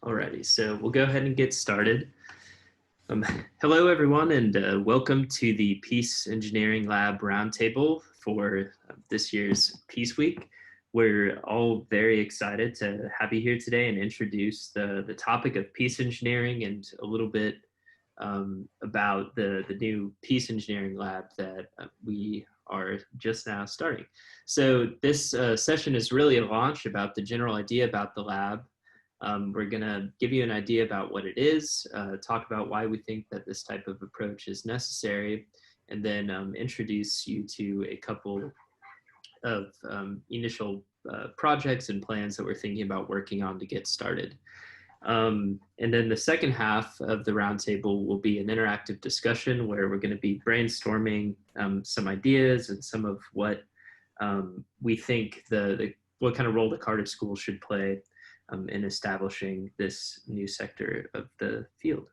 Alrighty, so we'll go ahead and get started. Hello, everyone, and welcome to the Peace Engineering Lab Roundtable for this year's Peace Week. We're all very excited to have you here today and introduce the topic of peace engineering and a little bit about the new Peace Engineering Lab that we are just now starting. So this session is really a launch about the general idea about the lab. We're going to give you an idea about what it is, talk about why we think that this type of approach is necessary, and then introduce you to a couple of initial projects and plans that we're thinking about working on to get started. And then the second half of the roundtable will be an interactive discussion where we're going to be brainstorming some ideas and some of what we think what kind of role the Carter School should play in establishing this new sector of the field.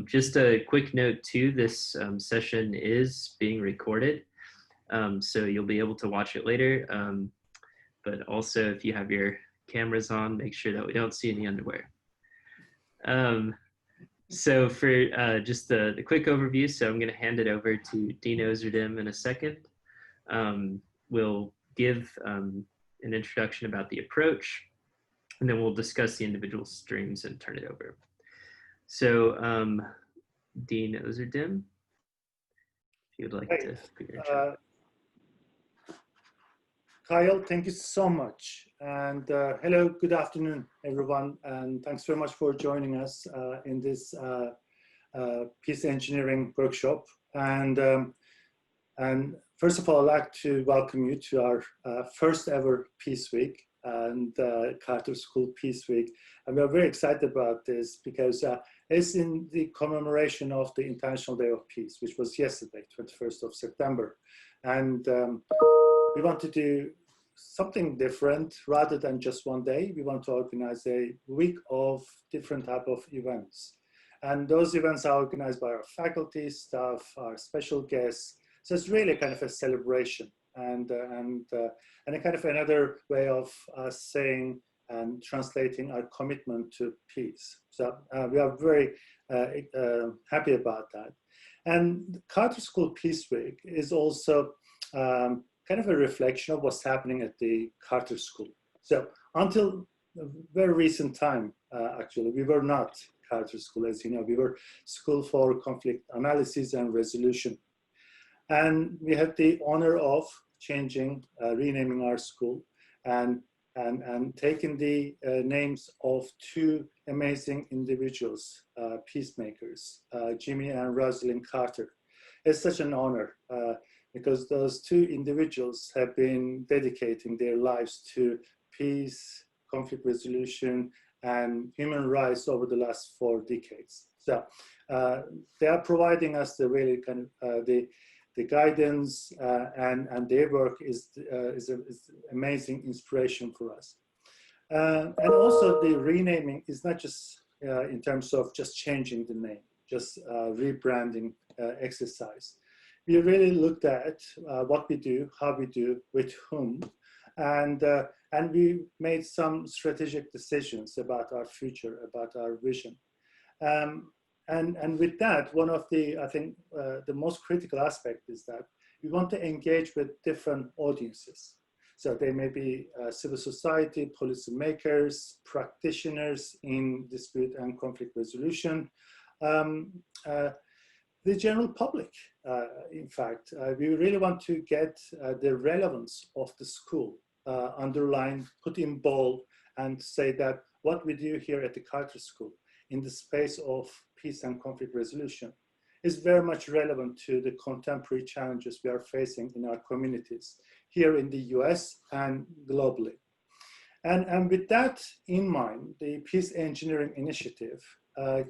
Just a quick note too, this session is being recorded, so you'll be able to watch it later. But also if you have your cameras on, make sure that we don't see any underwear. So for just the quick overview, so I'm going to hand it over to Dean Özerdem in a second. We'll give an introduction about the approach, and then we'll discuss the individual streams and turn it over. So Dean Özerdem, if you'd like to put your intro. Keil, thank you so much. And hello, good afternoon, everyone. And thanks very much for joining us in this peace engineering workshop. And first of all, I'd like to welcome you to our first ever Peace Week and Carter School Peace Week. And we're very excited about this because it's in the commemoration of the International Day of Peace, which was yesterday, 21st of September. And we want to do something different rather than just one day. We want to organize a week of different type of events. And those events are organized by our faculty, staff, our special guests. So it's really kind of a celebration and a kind of another way of saying and translating our commitment to peace. So we are very happy about that. And Carter School Peace Week is also kind of a reflection of what's happening at the Carter School. So until a very recent time, actually, we were not Carter School, as you know. We were School for Conflict Analysis and Resolution. And we had the honor of changing, renaming our school and taking the names of two amazing individuals, peacemakers, Jimmy and Rosalind Carter. It's such an honor because those two individuals have been dedicating their lives to peace, conflict resolution, and human rights over the last 4 decades. So they are providing us the really kind of the guidance and their work is amazing inspiration for us. And also the renaming is not just in terms of just changing the name, just rebranding exercise. We really looked at what we do, how we do, with whom, and we made some strategic decisions about our future, about our vision. And with that, one of the, I think, the most critical aspect is that we want to engage with different audiences. So they may be civil society, policymakers, practitioners in dispute and conflict resolution, the general public, in fact. We really want to get the relevance of the school underlined, put in bold, and say that what we do here at the Carter School in the space of peace and conflict resolution is very much relevant to the contemporary challenges we are facing in our communities here in the US and globally. And with that in mind, the Peace Engineering Initiative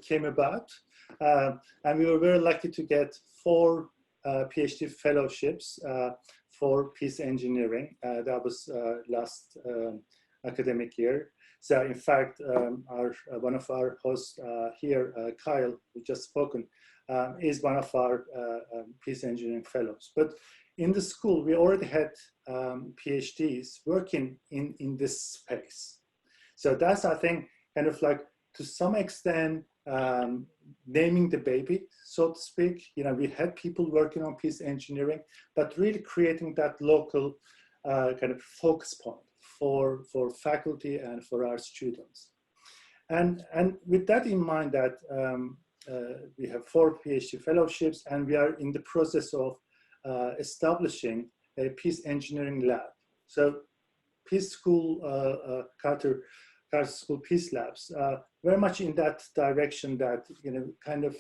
came about, and we were very lucky to get 4 PhD fellowships for peace engineering. That was last academic year. So in fact, one of our hosts here, Keil, who just spoken, is one of our peace engineering fellows. But in the school, we already had PhDs working in this space. So that's, I think, kind of like to some extent, naming the baby, so to speak. You know, we had people working on peace engineering, but really creating that local kind of focus point for faculty and for our students. And with that in mind, that we have 4 PhD fellowships, and we are in the process of establishing a peace engineering lab. So Peace School, Carter School Peace Labs, very much in that direction, that, you know, kind of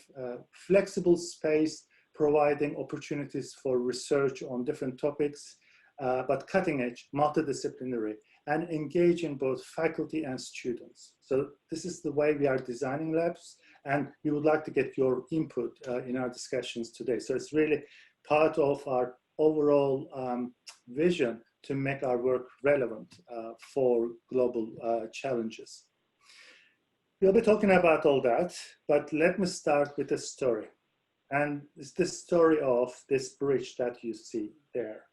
flexible space, providing opportunities for research on different topics, but cutting edge, multidisciplinary, and engaging both faculty and students. So this is the way we are designing labs, and we would like to get your input in our discussions today. So it's really part of our overall vision to make our work relevant for global challenges. We'll be talking about all that, but let me start with a story. And it's the story of this bridge that you see there.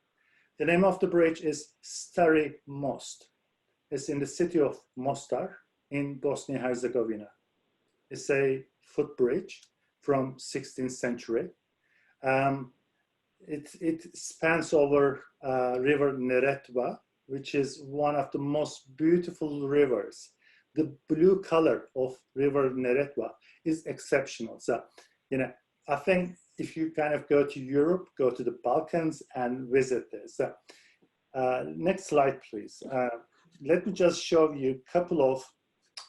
The name of the bridge is Stari Most. It's in the city of Mostar in Bosnia-Herzegovina. It's a footbridge from 16th century. It spans over river Neretva, which is one of the most beautiful rivers. The blue color of river Neretva is exceptional. So, you know, I think if you kind of go to Europe, go to the Balkans and visit this. So, next slide, please. Let me just show you a couple of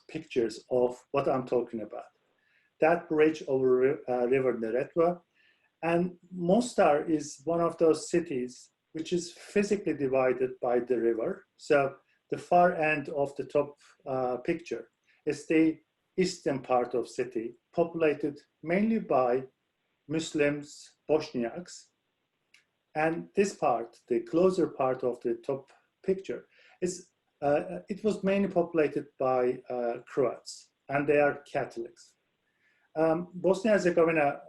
pictures of what I'm talking about. That bridge over river Neretva. And Mostar is one of those cities which is physically divided by the river. So the far end of the top picture is the eastern part of city, populated mainly by Muslims, Bosniaks. And this part, the closer part of the top picture, is it was mainly populated by Croats, and they are Catholics. Bosnia-Herzegovina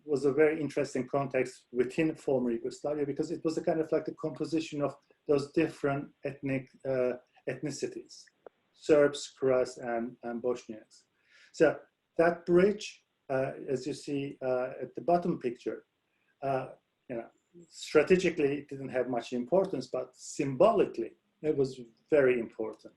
was a very interesting context within former Yugoslavia, because it was a kind of like the composition of those different ethnicities, Serbs, Croats, and Bosniaks. So that bridge, as you see at the bottom picture, you know, strategically it didn't have much importance, but symbolically it was very important.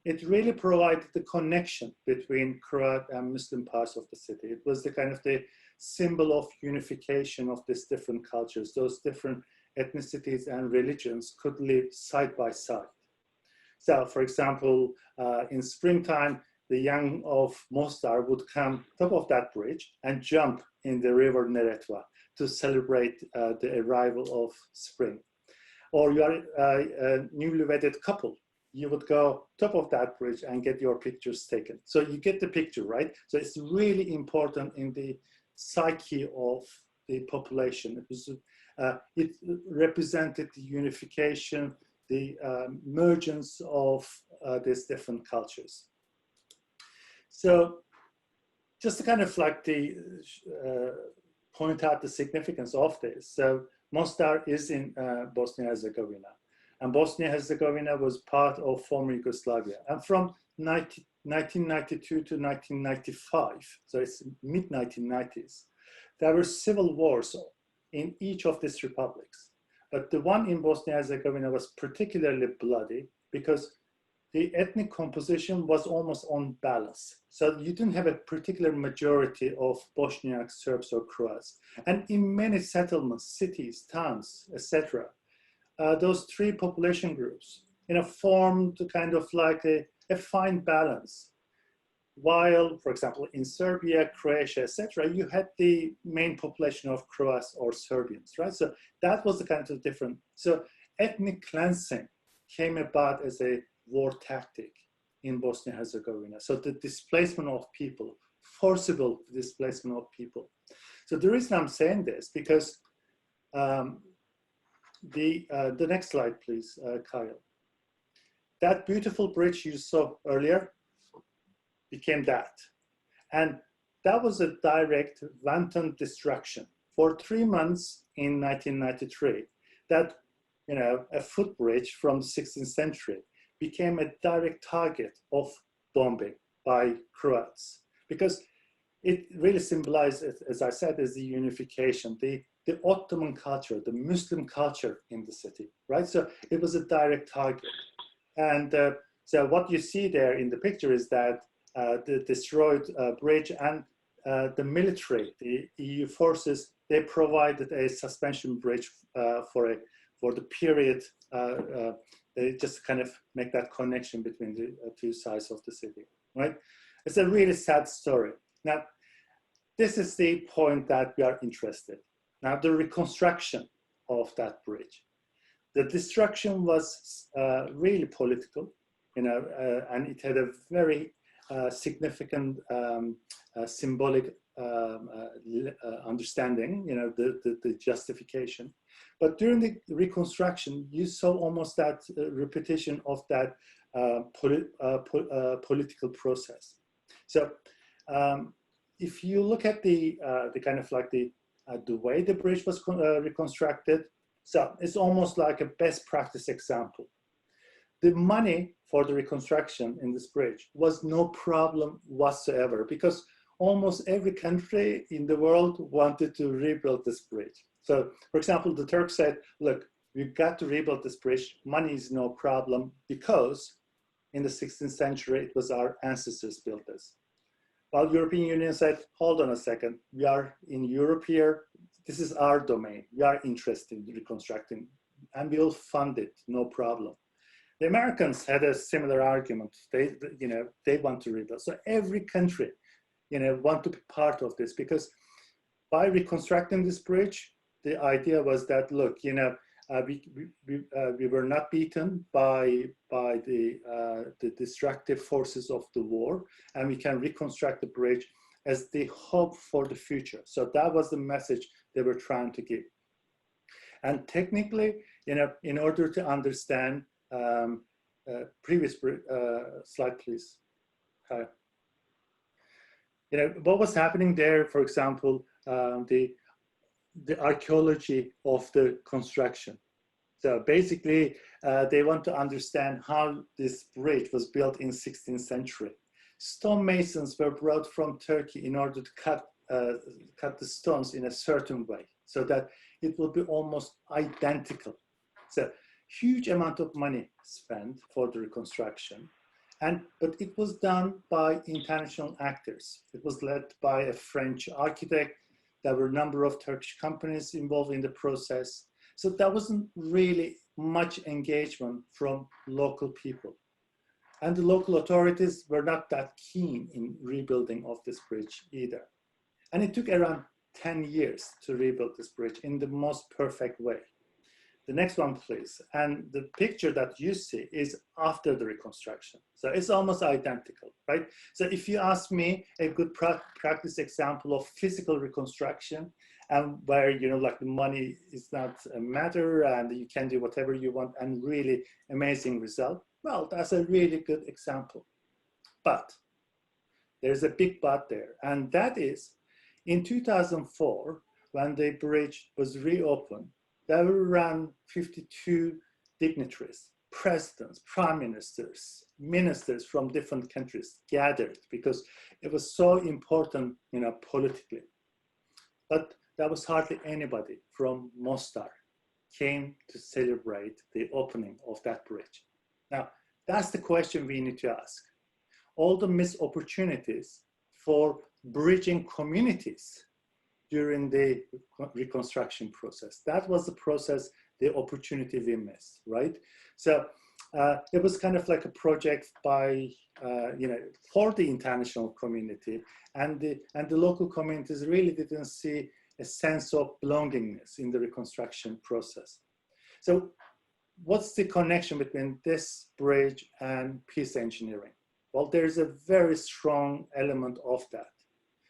It really provided the connection between Croat and Muslim parts of the city. It was the kind of the symbol of unification of these different cultures. Those different ethnicities and religions could live side by side. So, for example, in springtime, the young of Mostar would come top of that bridge and jump in the river Neretva to celebrate the arrival of spring. Or you are a newly wedded couple, you would go top of that bridge and get your pictures taken. So you get the picture, right? So it's really important in the psyche of the population. It represented the unification, the emergence of these different cultures. So just to kind of like point out the significance of this. So Mostar is in Bosnia-Herzegovina. And Bosnia-Herzegovina was part of former Yugoslavia. And from 1992 to 1995, so it's mid-1990s, there were civil wars in each of these republics. But the one in Bosnia-Herzegovina was particularly bloody because the ethnic composition was almost on balance. So you didn't have a particular majority of Bosniaks, Serbs, or Croats. And in many settlements, cities, towns, etc., those three population groups, you know, formed kind of like a fine balance. While, for example, in Serbia, Croatia, etc., you had the main population of Croats or Serbians, right? So that was the kind of different. So ethnic cleansing came about as a war tactic in Bosnia-Herzegovina. So the displacement of people, forcible displacement of people. So the reason I'm saying this, because the next slide, please, Keil. That beautiful bridge you saw earlier became that. And that was a direct wanton destruction. For 3 months in 1993, that, you know, a footbridge from the 16th century became a direct target of bombing. by Croats, because it really symbolizes, as I said, as the unification, the Ottoman culture, the Muslim culture in the city, right? So it was a direct target. And so what you see there in the picture is that the destroyed bridge, and the military, the EU forces, they provided a suspension bridge for the period. They just kind of make that connection between the two sides of the city, right? It's a really sad story. Now, this is the point that we are interested. Now, the reconstruction of that bridge. The destruction was really political, you know, and it had a very significant symbolic understanding, you know, the justification. But during the reconstruction, you saw almost that repetition of that political process. So if you look at the kind of like the way the bridge was reconstructed, so it's almost like a best practice example. The money for the reconstruction in this bridge was no problem whatsoever, because almost every country in the world wanted to rebuild this bridge. So, for example, the Turks said, look, we've got to rebuild this bridge. Money is no problem, because in the 16th century, it was our ancestors built this. While the European Union said, hold on a second, we are in Europe here. This is our domain. We are interested in reconstructing, and we'll fund it, no problem. The Americans had a similar argument. They want to rebuild. So every country, want to be part of this, because by reconstructing this bridge, the idea was that, look, we were not beaten by the destructive forces of the war, and we can reconstruct the bridge as the hope for the future. So that was the message they were trying to give. And technically, in order to understand, previous slide, please. What was happening there, for example, the archaeology of the construction. So basically, they want to understand how this bridge was built in 16th century. Stonemasons were brought from Turkey in order to cut the stones in a certain way, so that it will be almost identical. So huge amount of money spent for the reconstruction, but it was done by international actors. It was led by a French architect. There were a number of Turkish companies involved in the process. So there wasn't really much engagement from local people. And the local authorities were not that keen in rebuilding of this bridge either. And it took around 10 years to rebuild this bridge in the most perfect way. The next one, please. And the picture that you see is after the reconstruction. So it's almost identical, right? So if you ask me a good practice example of physical reconstruction, and where, like the money is not a matter and you can do whatever you want and really amazing result, well, that's a really good example. But there's a big but there. And that is, in 2004, when the bridge was reopened, there were around 52 dignitaries, presidents, prime ministers, ministers from different countries gathered, because it was so important, politically. But there was hardly anybody from Mostar came to celebrate the opening of that bridge. Now, that's the question we need to ask. All the missed opportunities for bridging communities during the reconstruction process. That was the process, the opportunity we missed, right? So it was kind of like a project by, for the international community, and the local communities really didn't see a sense of belongingness in the reconstruction process. So what's the connection between this bridge and peace engineering? Well, there's a very strong element of that.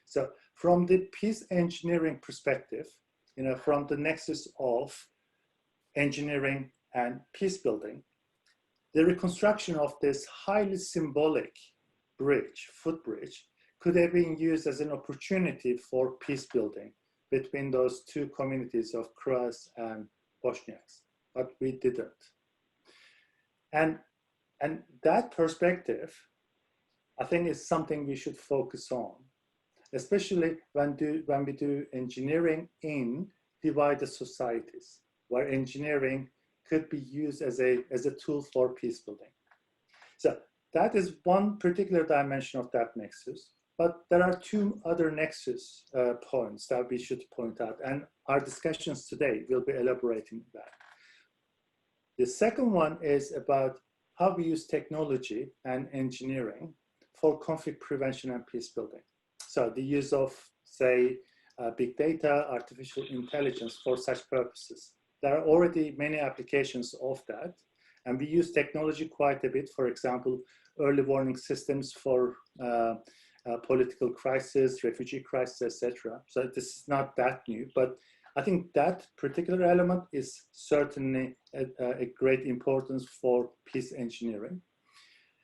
So from the peace engineering perspective, from the nexus of engineering and peace building, the reconstruction of this highly symbolic bridge, footbridge, could have been used as an opportunity for peace building between those two communities of Croats and Bosniaks, but we didn't. And that perspective, I think is something we should focus on, especially when we do engineering in divided societies, where engineering could be used as a tool for peace building. So that is one particular dimension of that nexus. But there are two other nexus points that we should point out, and our discussions today will be elaborating that. The second one is about how we use technology and engineering for conflict prevention and peace building. So the use of, say, big data, artificial intelligence for such purposes. There are already many applications of that, and we use technology quite a bit. For example, early warning systems for political crisis, refugee crisis, etc. So this is not that new, but I think that particular element is certainly a great importance for peace engineering.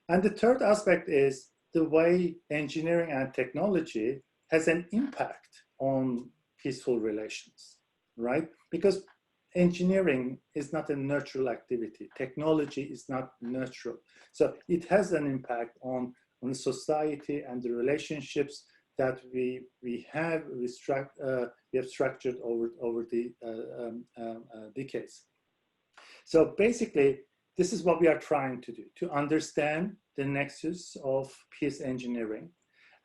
And the third aspect is the way engineering and technology has an impact on peaceful relations, right? Because engineering is not a natural activity. Technology is not natural. So it has an impact on society and the relationships that we have structured over the decades. So basically, this is what we are trying to do, to understand the nexus of peace engineering.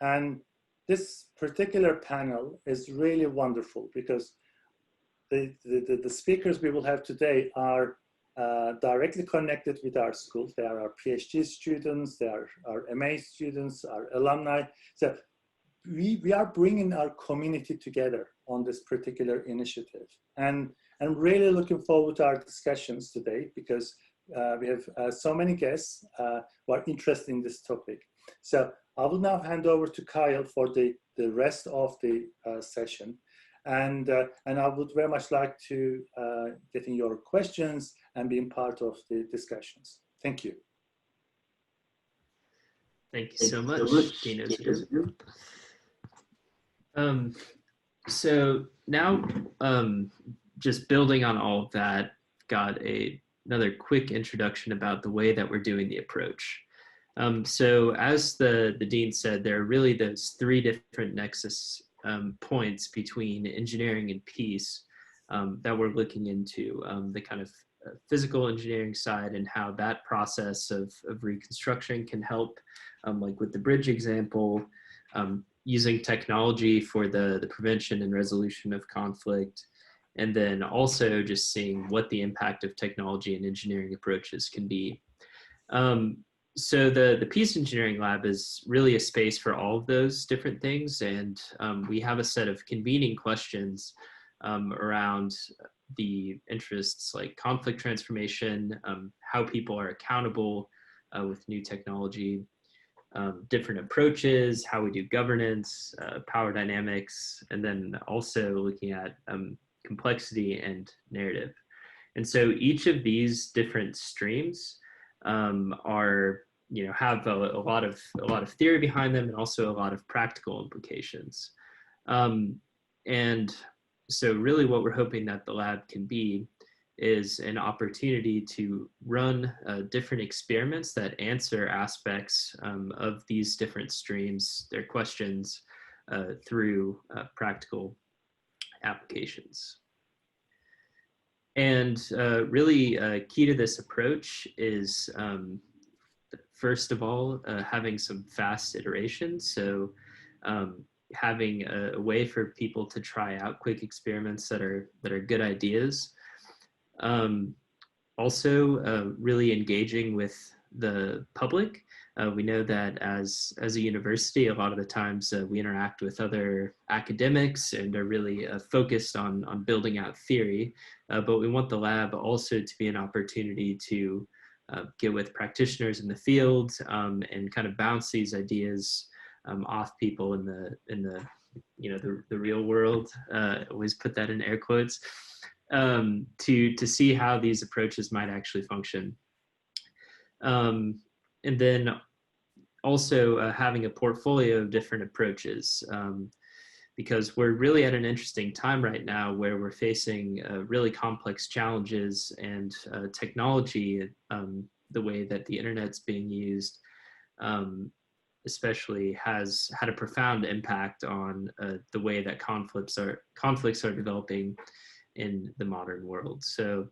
And this particular panel is really wonderful because the speakers we will have today are directly connected with our schools. They are our PhD students, they are our MA students, our alumni. So we are bringing our community together on this particular initiative. And I'm really looking forward to our discussions today because we have so many guests who are interested in this topic. So I will now hand over to Keil for the rest of the session. And I would very much like to get in your questions and being part of the discussions. Thank you. Thank you so much, Dean Özerdem. So now, just building on all of that, got another quick introduction about the way that we're doing the approach. So as the Dean said, there are really those three different nexus points between engineering and peace that we're looking into, the kind of physical engineering side and how that process of reconstruction can help, like with the bridge example, using technology for the prevention and resolution of conflict, and then also just seeing what the impact of technology and engineering approaches can be. So the Peace Engineering Lab is really a space for all of those different things, and we have a set of convening questions around the interests like conflict transformation, how people are accountable with new technology, different approaches, how we do governance, power dynamics, and then also looking at complexity and narrative. And so each of these different streams are, have a lot of theory behind them and also a lot of practical implications. And so really what we're hoping that the lab can be is an opportunity to run different experiments that answer aspects of these different streams, their questions, through practical applications. And really key to this approach is, first of all, having some fast iterations. So having a way for people to try out quick experiments that are good ideas. Also, really engaging with the public. We know that as a university, a lot of the times we interact with other academics and are really focused on building out theory, but we want the lab also to be an opportunity to get with practitioners in the field and kind of bounce these ideas off people in the real world. Always put that in air quotes. To see how these approaches might actually function. And then also having a portfolio of different approaches, because we're really at an interesting time right now where we're facing really complex challenges, and technology, the way that the internet's being used, especially has had a profound impact on the way that conflicts are developing in the modern world. So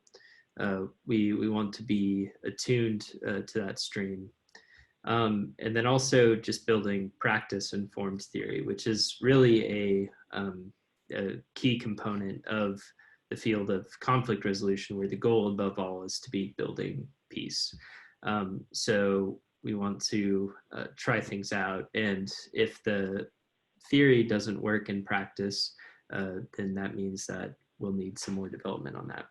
we want to be attuned to that stream. And then also just building practice-informed theory, which is really a key component of the field of conflict resolution, where the goal above all is to be building peace. So we want to try things out, and if the theory doesn't work in practice, then that means that we'll need some more development on that.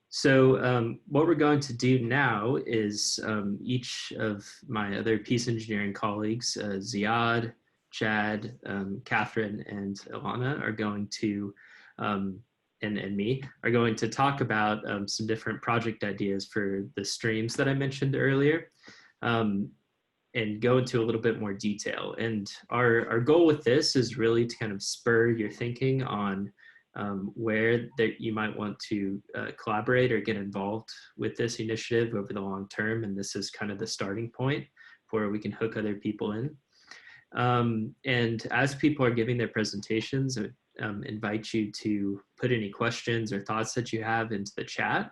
So what we're going to do now is each of my other peace engineering colleagues, Ziad, Chad, Catherine, and Elana are going to, and me, are going to talk about some different project ideas for the streams that I mentioned earlier, and go into a little bit more detail. And our goal with this is really to kind of spur your thinking on where that you might want to collaborate or get involved with this initiative over the long term. And this is kind of the starting point where we can hook other people in. And as people are giving their presentations, I invite you to put any questions or thoughts that you have into the chat.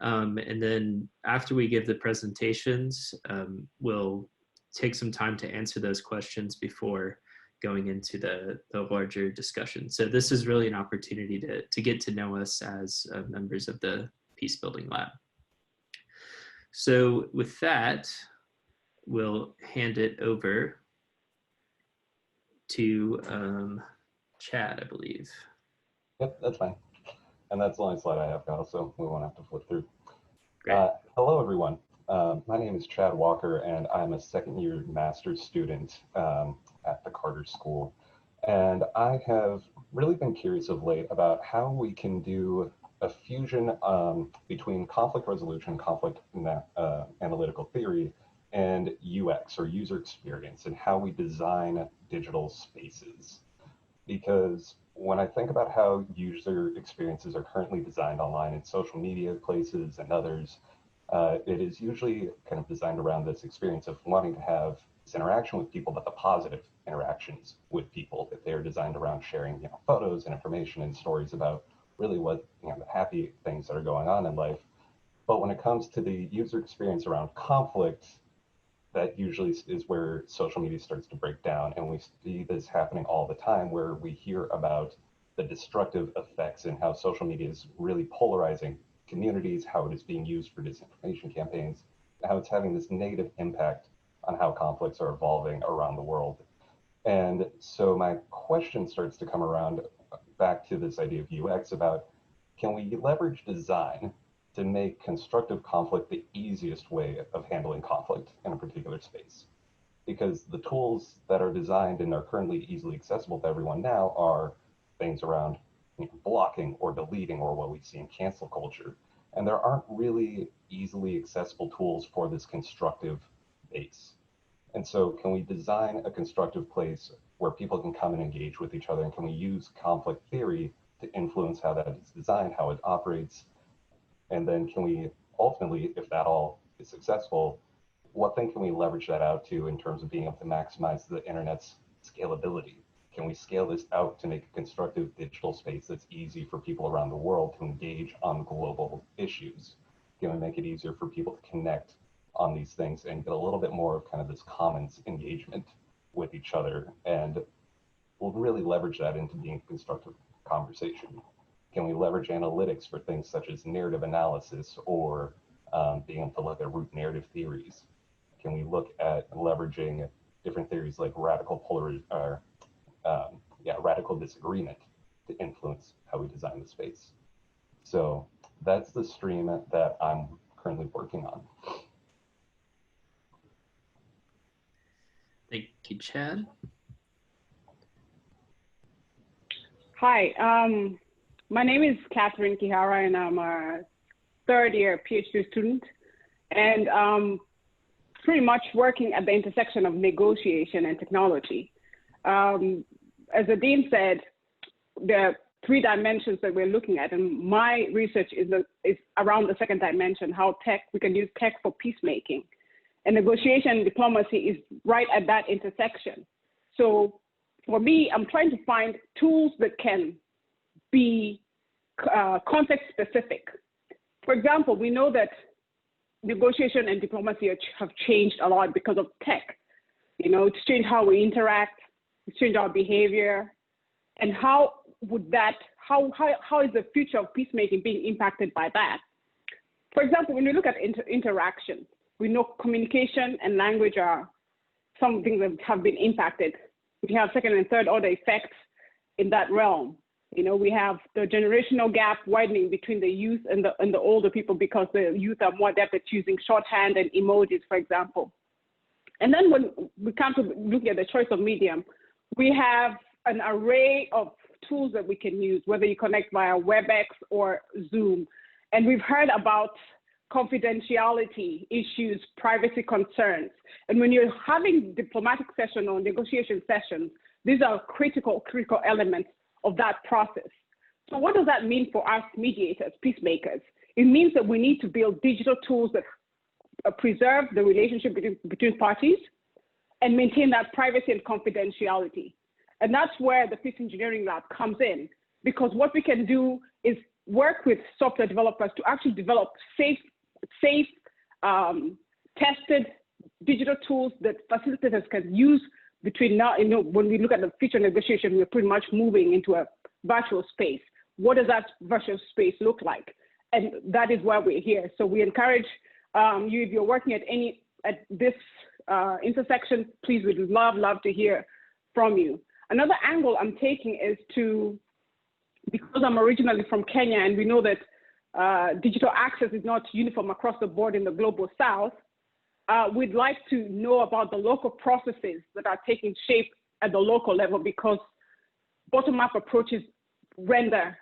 And then after we give the presentations, we'll take some time to answer those questions before going into the larger discussion. So this is really an opportunity to get to know us as members of the Peace Building Lab. So with that, we'll hand it over to Chad, I believe. Yep, that's fine. And that's the only slide I have, Kyle, so we won't have to flip through. Great. Hello, everyone. My name is Chad Walker, and I'm a second-year master's student at the Carter School. And I have really been curious of late about how we can do a fusion between conflict resolution, conflict analytical theory, and UX, or user experience, and how we design digital spaces. Because when I think about how user experiences are currently designed online in social media places and others, it is usually kind of designed around this experience of wanting to have this interaction with people, but the positive interactions with people, that they're designed around sharing, photos and information and stories about really what, the happy things that are going on in life. But when it comes to the user experience around conflict, that usually is where social media starts to break down. And we see this happening all the time, where we hear about the destructive effects and how social media is really polarizing communities, how it is being used for disinformation campaigns, how it's having this negative impact on how conflicts are evolving around the world. And so my question starts to come around back to this idea of UX about, can we leverage design to make constructive conflict the easiest way of handling conflict in a particular space? Because the tools that are designed and are currently easily accessible to everyone now are things around blocking or deleting, or what we see in cancel culture. And there aren't really easily accessible tools for this constructive base. And so can we design a constructive place where people can come and engage with each other? And can we use conflict theory to influence how that is designed, how it operates? And then can we ultimately, if that all is successful, what thing can we leverage that out to in terms of being able to maximize the internet's scalability? Can we scale this out to make a constructive digital space that's easy for people around the world to engage on global issues? Can we make it easier for people to connect on these things and get a little bit more of kind of this commons engagement with each other? And we'll really leverage that into being a constructive conversation. Can we leverage analytics for things such as narrative analysis, or being able to look at root narrative theories? Can we look at leveraging different theories like radical disagreement to influence how we design the space? So that's the stream that I'm currently working on. Thank you, Chad. Hi, my name is Catherine Kihara, and I'm a third-year PhD student, and pretty much working at the intersection of negotiation and technology. As the dean said, there are 3 dimensions that we're looking at, and my research is around the second dimension, how we can use tech for peacemaking. And negotiation and diplomacy is right at that intersection. So for me, I'm trying to find tools that can be context specific. For example, we know that negotiation and diplomacy have changed a lot because of tech. You know, it's changed how we interact, it's changed our behavior, and how is the future of peacemaking being impacted by that? For example, when we look at interaction, we know communication and language are some things that have been impacted. We have second and third order effects in that realm. You know, we have the generational gap widening between the youth and the older people because the youth are more adept at using shorthand and emojis, for example. And then when we come to looking at the choice of medium, we have an array of tools that we can use, whether you connect via WebEx or Zoom. And we've heard about confidentiality issues, privacy concerns. And when you're having diplomatic session or negotiation sessions, these are critical elements of that process. So what does that mean for us mediators, peacemakers? It means that we need to build digital tools that preserve the relationship between parties and maintain that privacy and confidentiality. And that's where the Peace Engineering Lab comes in, because what we can do is work with software developers to actually develop safe, tested digital tools that facilitators can use between now, you know, when we look at the future negotiation, we're pretty much moving into a virtual space. What does that virtual space look like? And that is why we're here. So we encourage you, if you're working at this intersection, please, we'd love to hear from you. Another angle I'm taking is because I'm originally from Kenya and we know that digital access is not uniform across the board in the global South, we'd like to know about the local processes that are taking shape at the local level, because bottom-up approaches render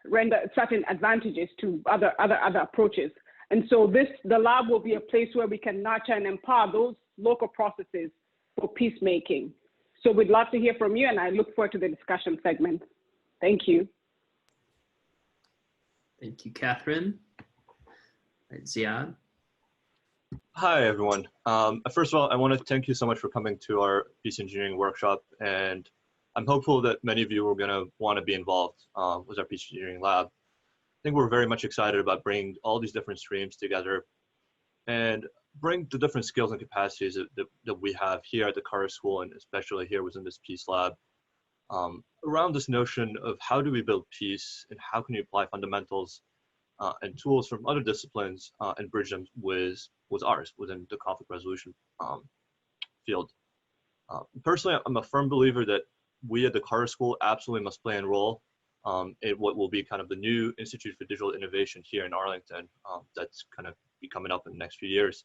certain advantages to other approaches. And so the lab will be a place where we can nurture and empower those local processes for peacemaking. So we'd love to hear from you, and I look forward to the discussion segment. Thank you. Thank you, Catherine. All right, Ziad. Hi, everyone. First of all, I want to thank you so much for coming to our peace engineering workshop, and I'm hopeful that many of you are going to want to be involved with our peace engineering lab. I think we're very much excited about bringing all these different streams together and bring the different skills and capacities that we have here at the Carter School, and especially here within this peace lab, around this notion of how do we build peace and how can you apply fundamentals and tools from other disciplines and bridge them with ours within the conflict resolution field. Personally, I'm a firm believer that we at the Carter School absolutely must play a role in what will be kind of the new Institute for Digital Innovation here in Arlington that's kind of be coming up in the next few years.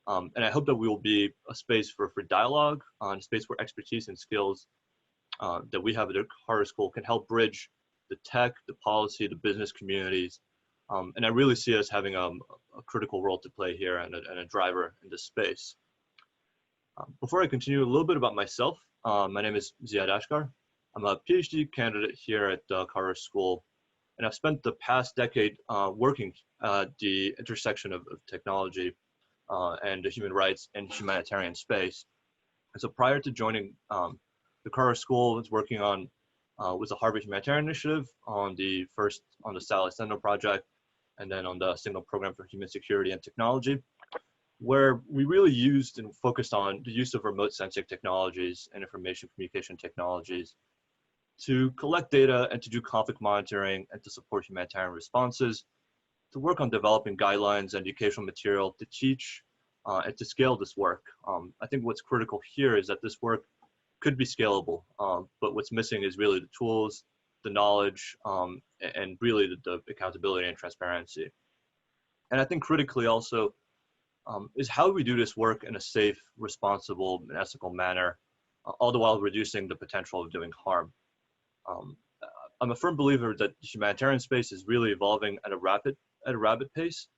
And I hope that we will be a space for dialogue, a space where expertise and skills that we have at the Carter School can help bridge the tech, the policy, the business communities. And I really see us having a critical role to play here and a driver in this space. Before I continue, a little bit about myself. My name is Zaida Ashgar. I'm a PhD candidate here at the Carter School, and I've spent the past decade working at the intersection of technology and human rights and humanitarian space. And so prior to joining the Carter School, I was working on with the Harvard Humanitarian Initiative on the Satellite Sentinel project, and then on the Signal Program for Human Security and Technology, where we really used and focused on the use of remote sensing technologies and information communication technologies to collect data and to do conflict monitoring and to support humanitarian responses, to work on developing guidelines and educational material to teach and to scale this work. I think what's critical here is that this work could be scalable, but what's missing is really the tools, the knowledge, and really the accountability and transparency. And I think critically also is how we do this work in a safe, responsible, and ethical manner, all the while reducing the potential of doing harm. I'm a firm believer that the humanitarian space is really evolving at a rapid pace.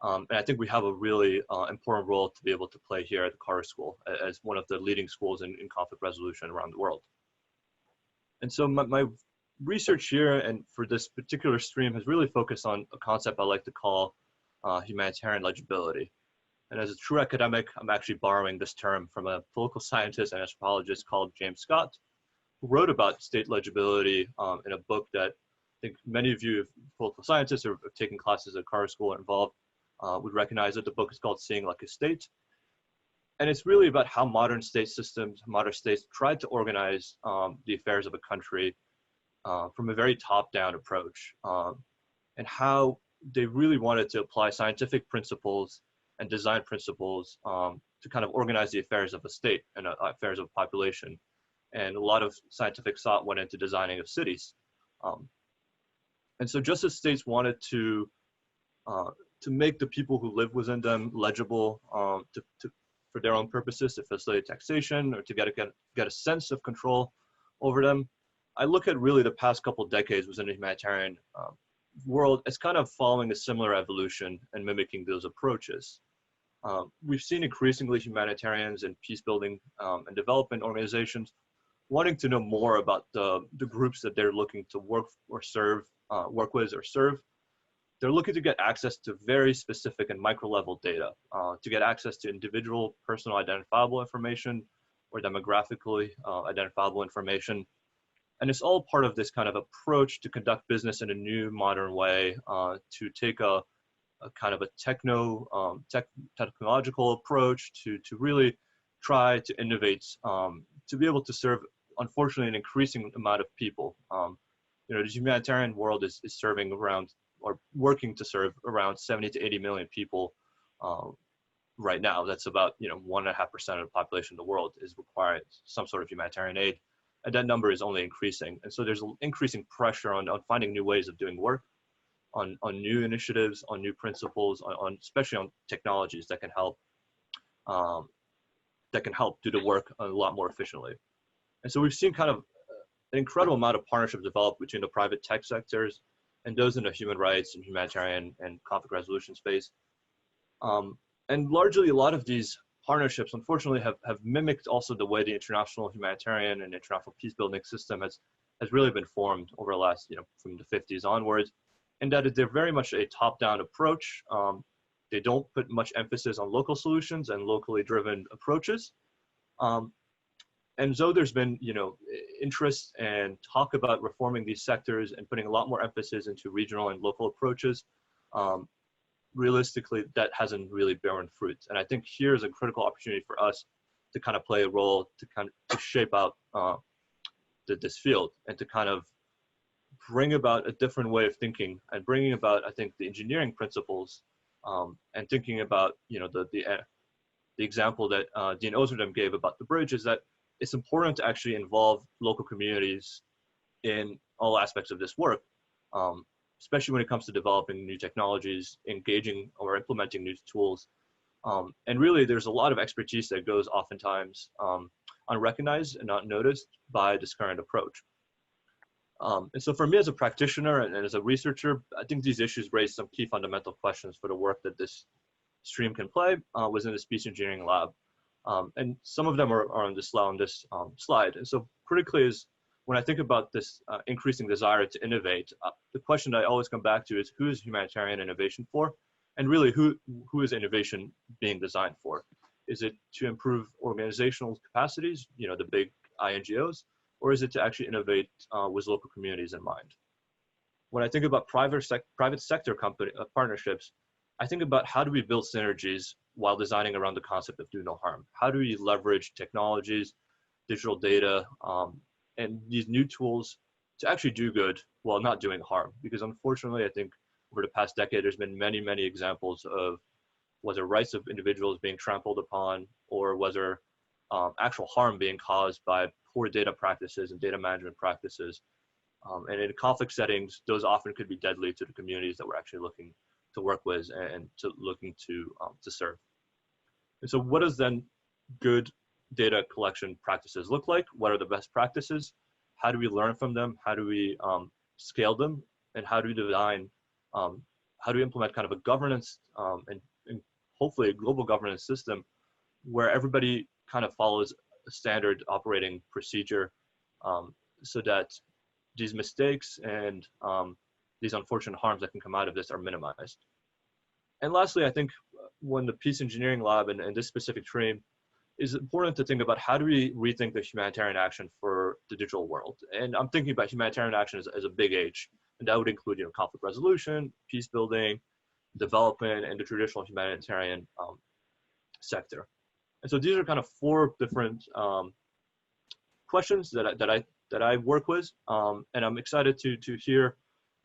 And I think we have a really important role to be able to play here at the Carter School as one of the leading schools in conflict resolution around the world. And so my research here and for this particular stream has really focused on a concept I like to call humanitarian legibility. And as a true academic, I'm actually borrowing this term from a political scientist and anthropologist called James Scott, who wrote about state legibility in a book that I think many of you, political scientists or have taken classes at Carter School are involved, would recognize that the book is called Seeing Like a State. And it's really about how modern state systems, modern states tried to organize the affairs of a country from a very top-down approach, and how they really wanted to apply scientific principles and design principles to kind of organize the affairs of a state and affairs of a population. And a lot of scientific thought went into designing of cities. And so just as states wanted to make the people who live within them legible for their own purposes, to facilitate taxation or to get a sense of control over them, I look at really the past couple of decades within the humanitarian world as kind of following a similar evolution and mimicking those approaches. We've seen increasingly humanitarians and peace building and development organizations wanting to know more about the groups that they're looking to work with or serve. They're looking to get access to very specific and micro level data, to get access to individual personal identifiable information or demographically identifiable information. And it's all part of this kind of approach to conduct business in a new modern way, to take a kind of a technological approach to really try to innovate, to be able to serve, unfortunately, an increasing amount of people. The humanitarian world is serving around, or working to serve around 70 to 80 million people right now. That's about 1.5% of the population of the world is requiring some sort of humanitarian aid. And that number is only increasing. And so there's an increasing pressure on finding new ways of doing work, on new initiatives, on new principles, especially on technologies that can help do the work a lot more efficiently. And so we've seen kind of an incredible amount of partnership develop between the private tech sectors and those in the human rights and humanitarian and conflict resolution space. And largely a lot of these partnerships, unfortunately, have mimicked also the way the international humanitarian and international peace building system has really been formed over the last, from the 50s onwards, and that they're very much a top-down approach. They don't put much emphasis on local solutions and locally driven approaches. And so there's been, interest and talk about reforming these sectors and putting a lot more emphasis into regional and local approaches. Realistically, that hasn't really borne fruit. And I think here's a critical opportunity for us to kind of play a role to shape out this field and to kind of bring about a different way of thinking and bringing about, I think, the engineering principles and thinking about, the example that Dean Özerdem gave about the bridge is that it's important to actually involve local communities in all aspects of this work, especially when it comes to developing new technologies, engaging or implementing new tools. And really, there's a lot of expertise that goes oftentimes unrecognized and not noticed by this current approach. And so for me as a practitioner and as a researcher, I think these issues raise some key fundamental questions for the work that this stream can play within the peace engineering lab. And some of them are on this slide. And so critically is, when I think about this increasing desire to innovate, the question that I always come back to is, who is humanitarian innovation for? And really, who is innovation being designed for? Is it to improve organizational capacities, the big INGOs, or is it to actually innovate with local communities in mind? When I think about private sector partnerships, I think about how do we build synergies while designing around the concept of do no harm? How do we leverage technologies, digital data, and these new tools to actually do good while not doing harm? Because unfortunately, I think over the past decade, there's been many, many examples of whether rights of individuals being trampled upon or whether actual harm being caused by poor data practices and data management practices. And in conflict settings, those often could be deadly to the communities that we're actually looking to work with and looking to serve. And so what does then good data collection practices look like? What are the best practices? How do we learn from them? How do we scale them? And how do we design, how do we implement kind of a governance and hopefully a global governance system where everybody kind of follows a standard operating procedure so that these mistakes and these unfortunate harms that can come out of this are minimized. And lastly, I think when the Peace Engineering Lab and this specific stream is important to think about how do we rethink the humanitarian action for the digital world. And I'm thinking about humanitarian action as a big H, and that would include, conflict resolution, peace building, development, and the traditional humanitarian sector. And so these are kind of 4 different questions that I work with, and I'm excited to hear,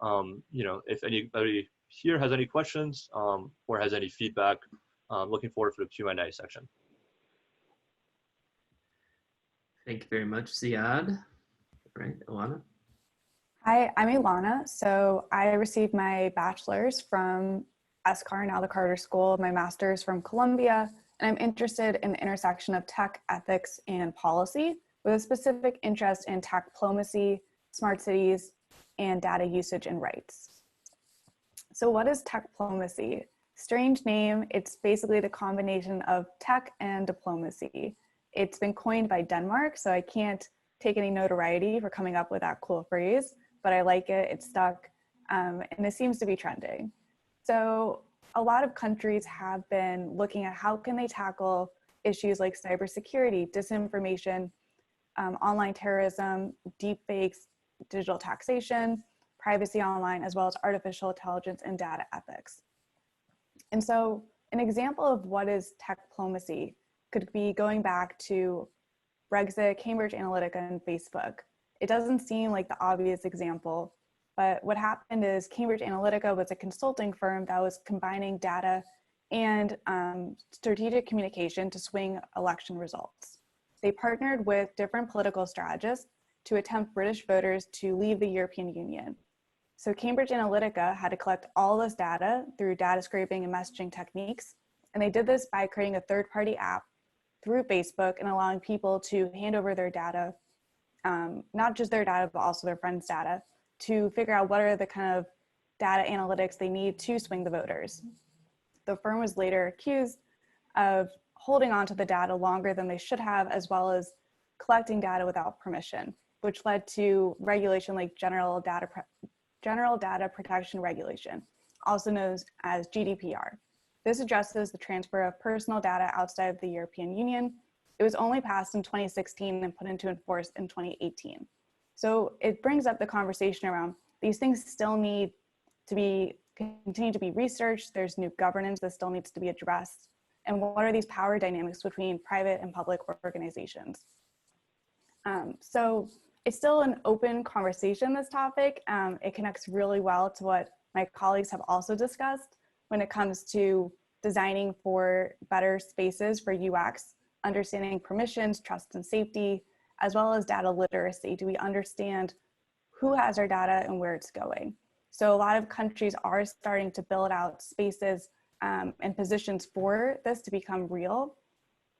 if anybody here has any questions or has any feedback. Looking forward for the Q&A section. Thank you very much, Ziad. All right, Elana. Hi, I'm Ilana. So I received my bachelor's from Achkar, now the Carter School, my master's from Columbia, and I'm interested in the intersection of tech, ethics, and policy, with a specific interest in tech diplomacy, smart cities, and data usage and rights. So what is tech diplomacy? Strange name, it's basically the combination of tech and diplomacy. It's been coined by Denmark, so I can't take any notoriety for coming up with that cool phrase, but I like it, it's stuck, and it seems to be trending. So a lot of countries have been looking at how can they tackle issues like cybersecurity, disinformation, online terrorism, deepfakes, digital taxation, privacy online, as well as artificial intelligence and data ethics. And so an example of what is tech diplomacy could be going back to Brexit, Cambridge Analytica, and Facebook. It doesn't seem like the obvious example, but what happened is Cambridge Analytica was a consulting firm that was combining data and strategic communication to swing election results. They partnered with different political strategists to attempt British voters to leave the European Union. So Cambridge Analytica had to collect all this data through data scraping and messaging techniques. And they did this by creating a third-party app through Facebook and allowing people to hand over their data, not just their data, but also their friends' data, to figure out what are the kind of data analytics they need to swing the voters. The firm was later accused of holding on to the data longer than they should have, as well as collecting data without permission, which led to regulation like General Data Protection Regulation, also known as GDPR. This addresses the transfer of personal data outside of the European Union. It was only passed in 2016 and put into force in 2018. So it brings up the conversation around these things still need to continue to be researched. There's new governance that still needs to be addressed. And what are these power dynamics between private and public organizations? So it's still an open conversation, this topic. It connects really well to what my colleagues have also discussed when it comes to designing for better spaces for UX, understanding permissions, trust and safety, as well as data literacy. Do we understand who has our data and where it's going? So a lot of countries are starting to build out spaces and positions for this to become real.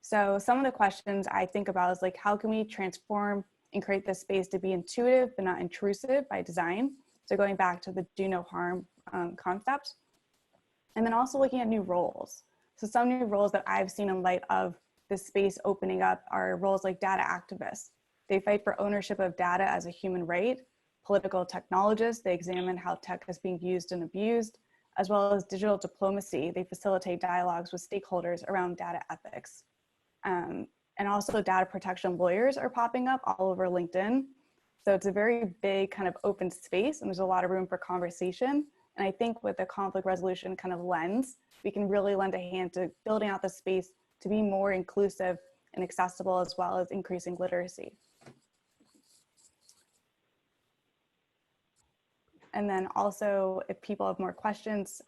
So some of the questions I think about is like, how can we transform and create this space to be intuitive but not intrusive by design? So going back to the do no harm concept. And then also looking at new roles. So some new roles that I've seen in light of this space opening up are roles like data activists. They fight for ownership of data as a human right. Political technologists, they examine how tech is being used and abused, as well as digital diplomacy. They facilitate dialogues with stakeholders around data ethics. And also data protection lawyers are popping up all over LinkedIn. So it's a very big kind of open space and there's a lot of room for conversation. And I think with the conflict resolution kind of lens, we can really lend a hand to building out the space to be more inclusive and accessible, as well as increasing literacy. And then also, if people have more questions,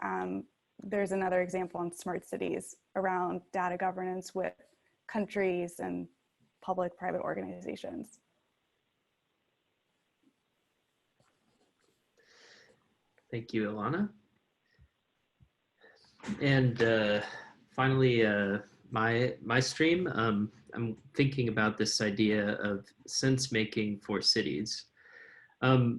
there's another example on smart cities around data governance with countries and public-private organizations. Thank you, Elana. And finally, my stream, I'm thinking about this idea of sense making for cities.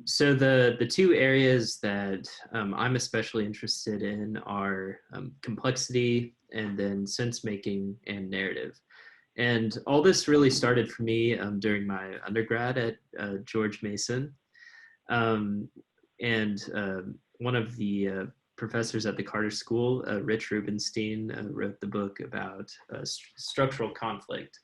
So the 2 areas that I'm especially interested in are complexity and then sense making and narrative. And all this really started for me during my undergrad at George Mason. And one of the professors at the Carter School, Rich Rubenstein, wrote the book about structural conflict.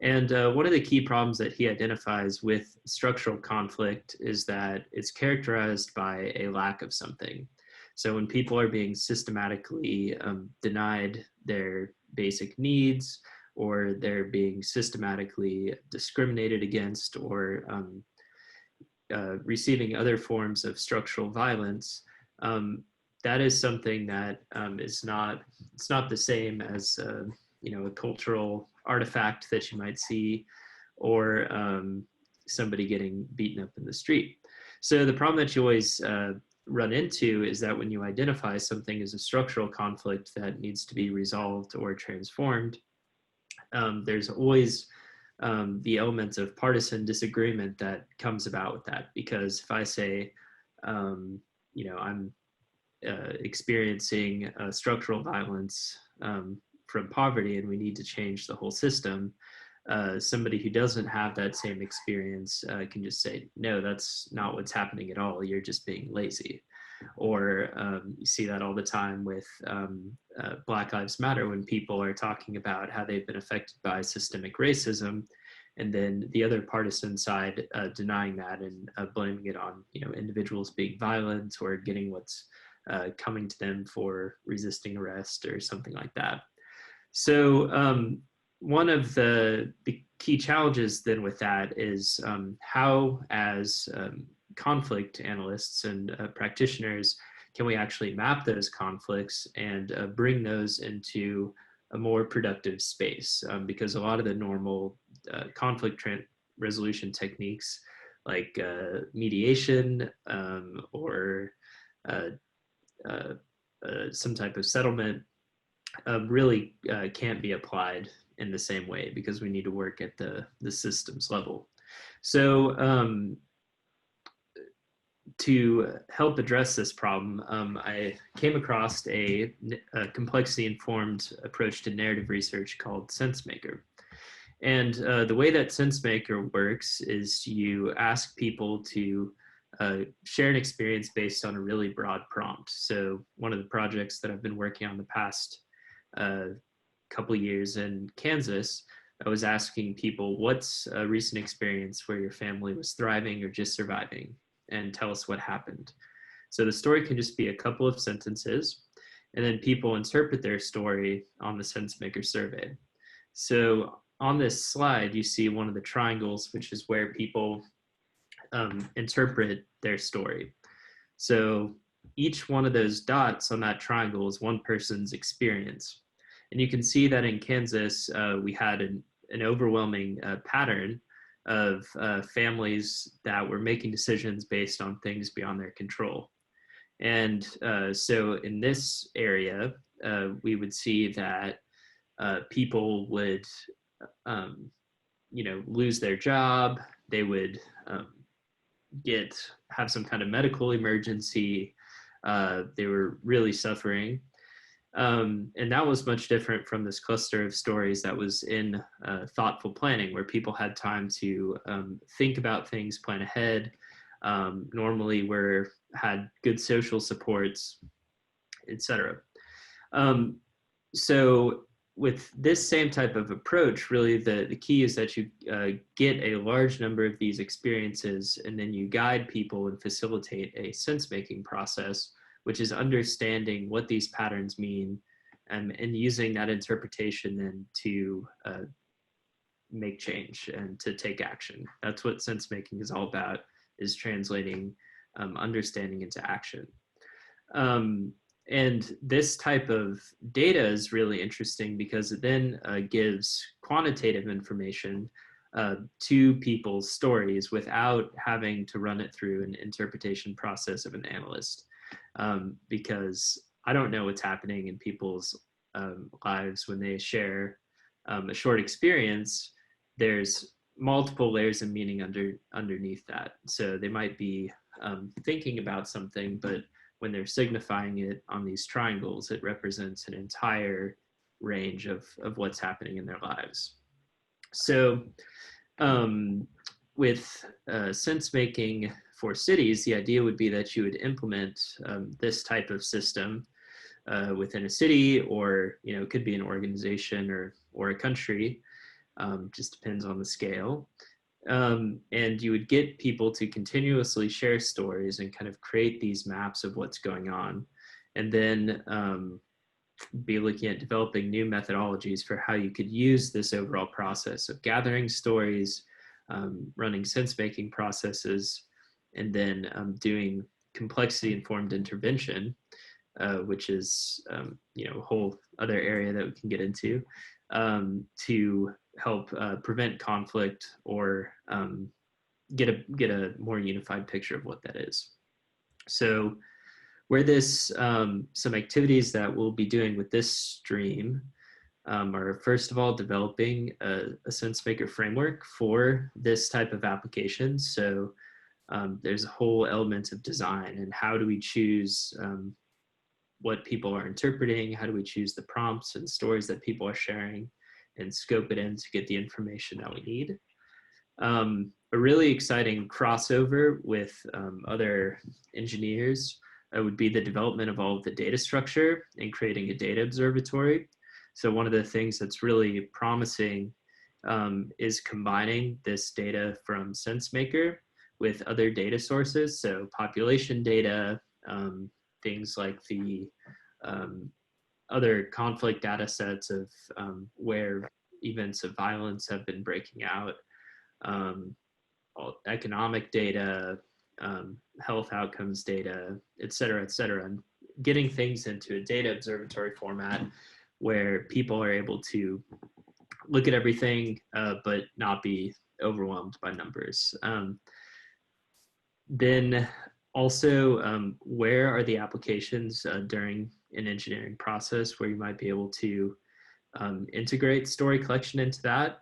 And one of the key problems that he identifies with structural conflict is that it's characterized by a lack of something. So when people are being systematically denied their basic needs, or they're being systematically discriminated against, or receiving other forms of structural violence, that is something that it's not the same as a cultural artifact that you might see, or somebody getting beaten up in the street. So the problem that you always run into is that when you identify something as a structural conflict that needs to be resolved or transformed, there's always the element of partisan disagreement that comes about with that. Because if I say, I'm experiencing structural violence from poverty and we need to change the whole system, somebody who doesn't have that same experience can just say, no, that's not what's happening at all. You're just being lazy. Or you see that all the time with Black Lives Matter, when people are talking about how they've been affected by systemic racism, and then the other partisan side denying that and blaming it on individuals being violent or getting what's coming to them for resisting arrest or something like that. So one of the key challenges then with that is how, as conflict analysts and practitioners, can we actually map those conflicts and bring those into a more productive space? Because a lot of the normal conflict resolution techniques, like mediation or some type of settlement, really can't be applied in the same way, because we need to work at the systems level. So to help address this problem, I came across a complexity-informed approach to narrative research called SenseMaker. And the way that SenseMaker works is you ask people to share an experience based on a really broad prompt. So one of the projects that I've been working on the past couple years in Kansas, I was asking people, what's a recent experience where your family was thriving or just surviving? And tell us what happened. So the story can just be a couple of sentences, and then people interpret their story on the SenseMaker survey. So on this slide, you see one of the triangles, which is where people interpret their story. So each one of those dots on that triangle is one person's experience. And you can see that in Kansas, we had an overwhelming pattern of families that were making decisions based on things beyond their control. And so in this area, we would see that people would, lose their job. They would have some kind of medical emergency. They were really suffering. And that was much different from this cluster of stories that was in thoughtful planning, where people had time to think about things, plan ahead, normally had good social supports, etc. So with this same type of approach, really the key is that you get a large number of these experiences, and then you guide people and facilitate a sense-making process, which is understanding what these patterns mean and using that interpretation then to make change and to take action. That's what sense making is all about, is translating understanding into action. And this type of data is really interesting because it then gives quantitative information to people's stories without having to run it through an interpretation process of an analyst. Because I don't know what's happening in people's lives when they share a short experience. There's multiple layers of meaning underneath that. So they might be thinking about something, but when they're signifying it on these triangles, it represents an entire range of what's happening in their lives. So with sense making for cities, the idea would be that you would implement this type of system within a city, or it could be an organization or a country, just depends on the scale. And you would get people to continuously share stories and kind of create these maps of what's going on, and then be looking at developing new methodologies for how you could use this overall process of gathering stories, running sense-making processes, and then doing complexity-informed intervention, which is a whole other area that we can get into, to help prevent conflict or get a more unified picture of what that is. So where this, some activities that we'll be doing with this stream are, first of all, developing a sense-maker framework for this type of application. So there's a whole element of design, and how do we choose what people are interpreting, how do we choose the prompts and stories that people are sharing, and scope it in to get the information that we need. A really exciting crossover with other engineers would be the development of all of the data structure and creating a data observatory. So one of the things that's really promising is combining this data from SenseMaker with other data sources. So population data, things like the other conflict data sets of where events of violence have been breaking out, economic data, health outcomes data, et cetera, and getting things into a data observatory format where people are able to look at everything, but not be overwhelmed by numbers. Then also, where are the applications during an engineering process where you might be able to integrate story collection into that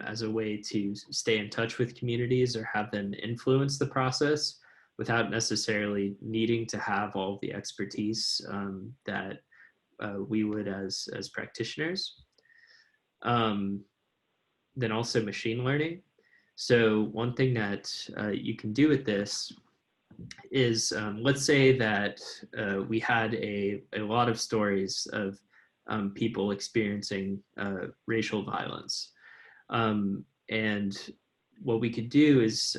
as a way to stay in touch with communities or have them influence the process without necessarily needing to have all the expertise that we would as practitioners. Then also machine learning. So one thing that you can do with this is, let's say that we had a lot of stories of people experiencing racial violence. And what we could do is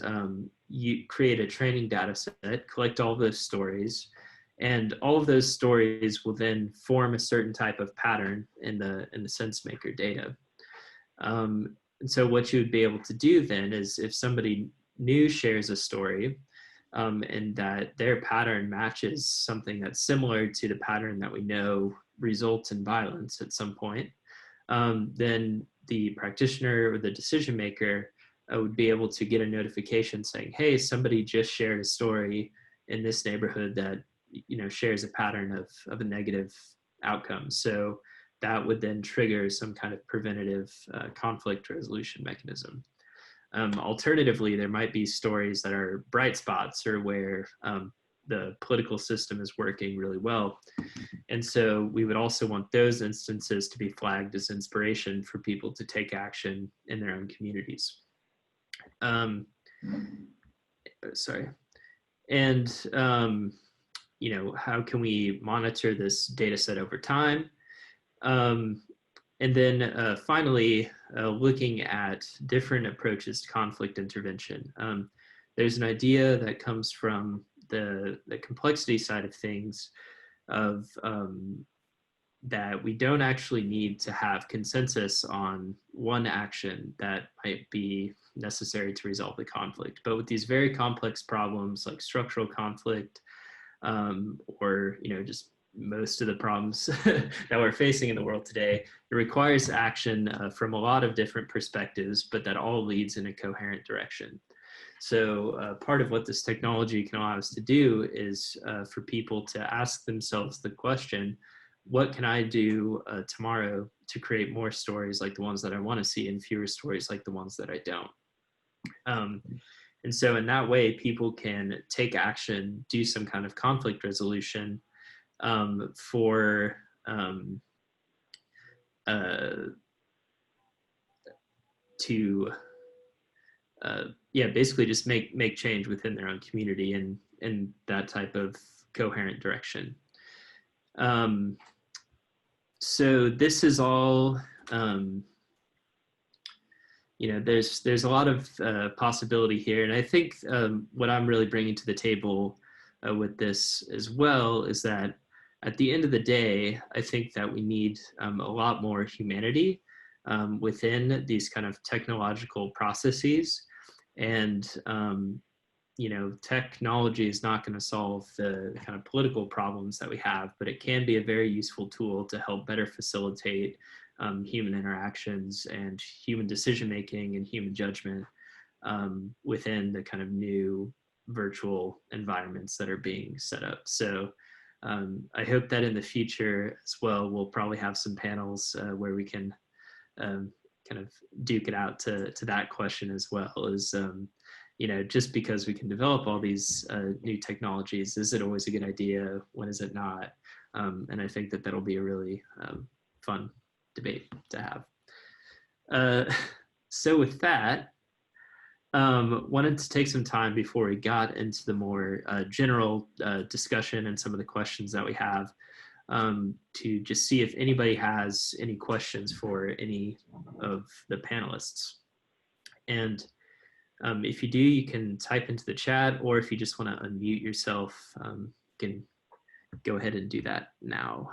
you create a training data set, collect all those stories, and all of those stories will then form a certain type of pattern in the SenseMaker data. And so what you would be able to do then is, if somebody new shares a story and that their pattern matches something that's similar to the pattern that we know results in violence at some point, then the practitioner or the decision maker would be able to get a notification saying, hey, somebody just shared a story in this neighborhood that shares a pattern of a negative outcome. So that would then trigger some kind of preventative conflict resolution mechanism. Alternatively, there might be stories that are bright spots, or where the political system is working really well. And so we would also want those instances to be flagged as inspiration for people to take action in their own communities. Sorry. And, how can we monitor this data set over time? And then finally, looking at different approaches to conflict intervention. There's an idea that comes from the complexity side of things, of that we don't actually need to have consensus on one action that might be necessary to resolve the conflict. But with these very complex problems like structural conflict, or just most of the problems that we're facing in the world today, it requires action from a lot of different perspectives, but that all leads in a coherent direction. So part of what this technology can allow us to do is for people to ask themselves the question, what can I do tomorrow to create more stories like the ones that I want to see, and fewer stories like the ones that I don't? And so in that way, people can take action, do some kind of conflict resolution for yeah, basically just make change within their own community and in that type of coherent direction. So this is all, there's a lot of possibility here. And I think what I'm really bringing to the table with this as well is that at the end of the day, I think that we need a lot more humanity within these kind of technological processes. And, technology is not going to solve the kind of political problems that we have, but it can be a very useful tool to help better facilitate human interactions and human decision-making and human judgment within the kind of new virtual environments that are being set up. So I hope that in the future as well, we'll probably have some panels where we can kind of duke it out to that question as well, is, just because we can develop all these new technologies, is it always a good idea? When is it not? And I think that that'll be a really fun debate to have. So with that, wanted to take some time before we got into the more general discussion and some of the questions that we have to just see if anybody has any questions for any of the panelists. And if you do, you can type into the chat, or if you just want to unmute yourself, you can go ahead and do that now.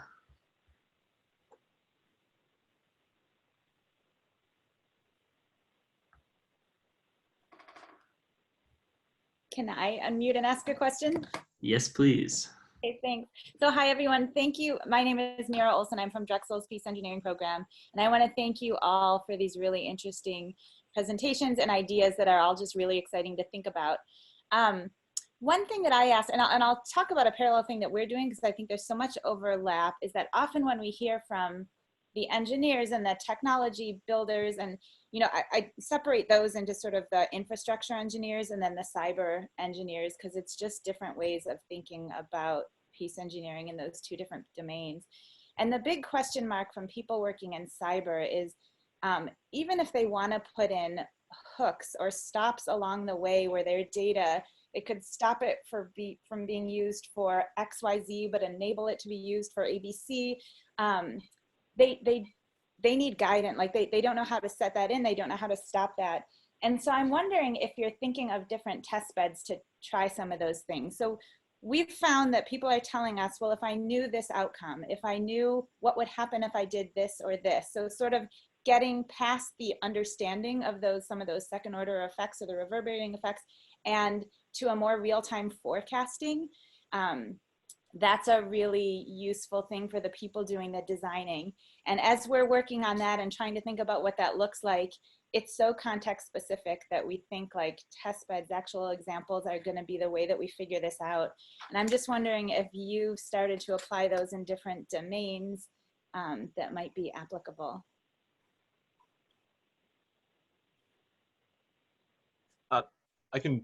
Can I unmute and ask a question? Yes, please. Okay, thanks. So hi, everyone. Thank you. My name is Mira Olsen. I'm from Drexel's Peace Engineering program. And I want to thank you all for these really interesting presentations and ideas that are all just really exciting to think about. One thing that I asked, and I'll talk about a parallel thing that we're doing because I think there's so much overlap, is that often when we hear from the engineers and the technology builders, and I separate those into sort of the infrastructure engineers and then the cyber engineers, because it's just different ways of thinking about peace engineering in those two different domains. And the big question mark from people working in cyber is, even if they want to put in hooks or stops along the way where their data, it could stop it from being used for XYZ, but enable it to be used for ABC. They need guidance. Like they don't know how to set that in. They don't know how to stop that. And so I'm wondering if you're thinking of different test beds to try some of those things. So we've found that people are telling us, well, if I knew this outcome, if I knew what would happen if I did this or this. So sort of getting past the understanding of some of those second order effects or the reverberating effects, and to a more real-time forecasting. That's a really useful thing for the people doing the designing. And as we're working on that and trying to think about what that looks like, it's so context specific that we think like test beds, actual examples are going to be the way that we figure this out. And I'm just wondering if you've started to apply those in different domains that might be applicable. I can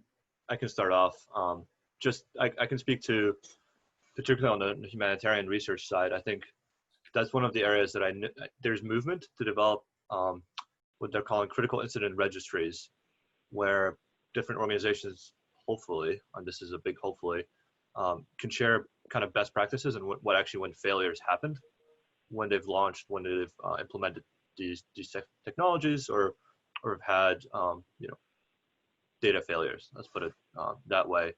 start off. I can speak to, particularly on the humanitarian research side. I think that's one of the areas that there's movement to develop what they're calling critical incident registries, where different organizations, hopefully, and this is a big hopefully, can share kind of best practices and what actually when failures happened, when they've launched, when they've implemented these technologies, or have had data failures. Let's put it that way.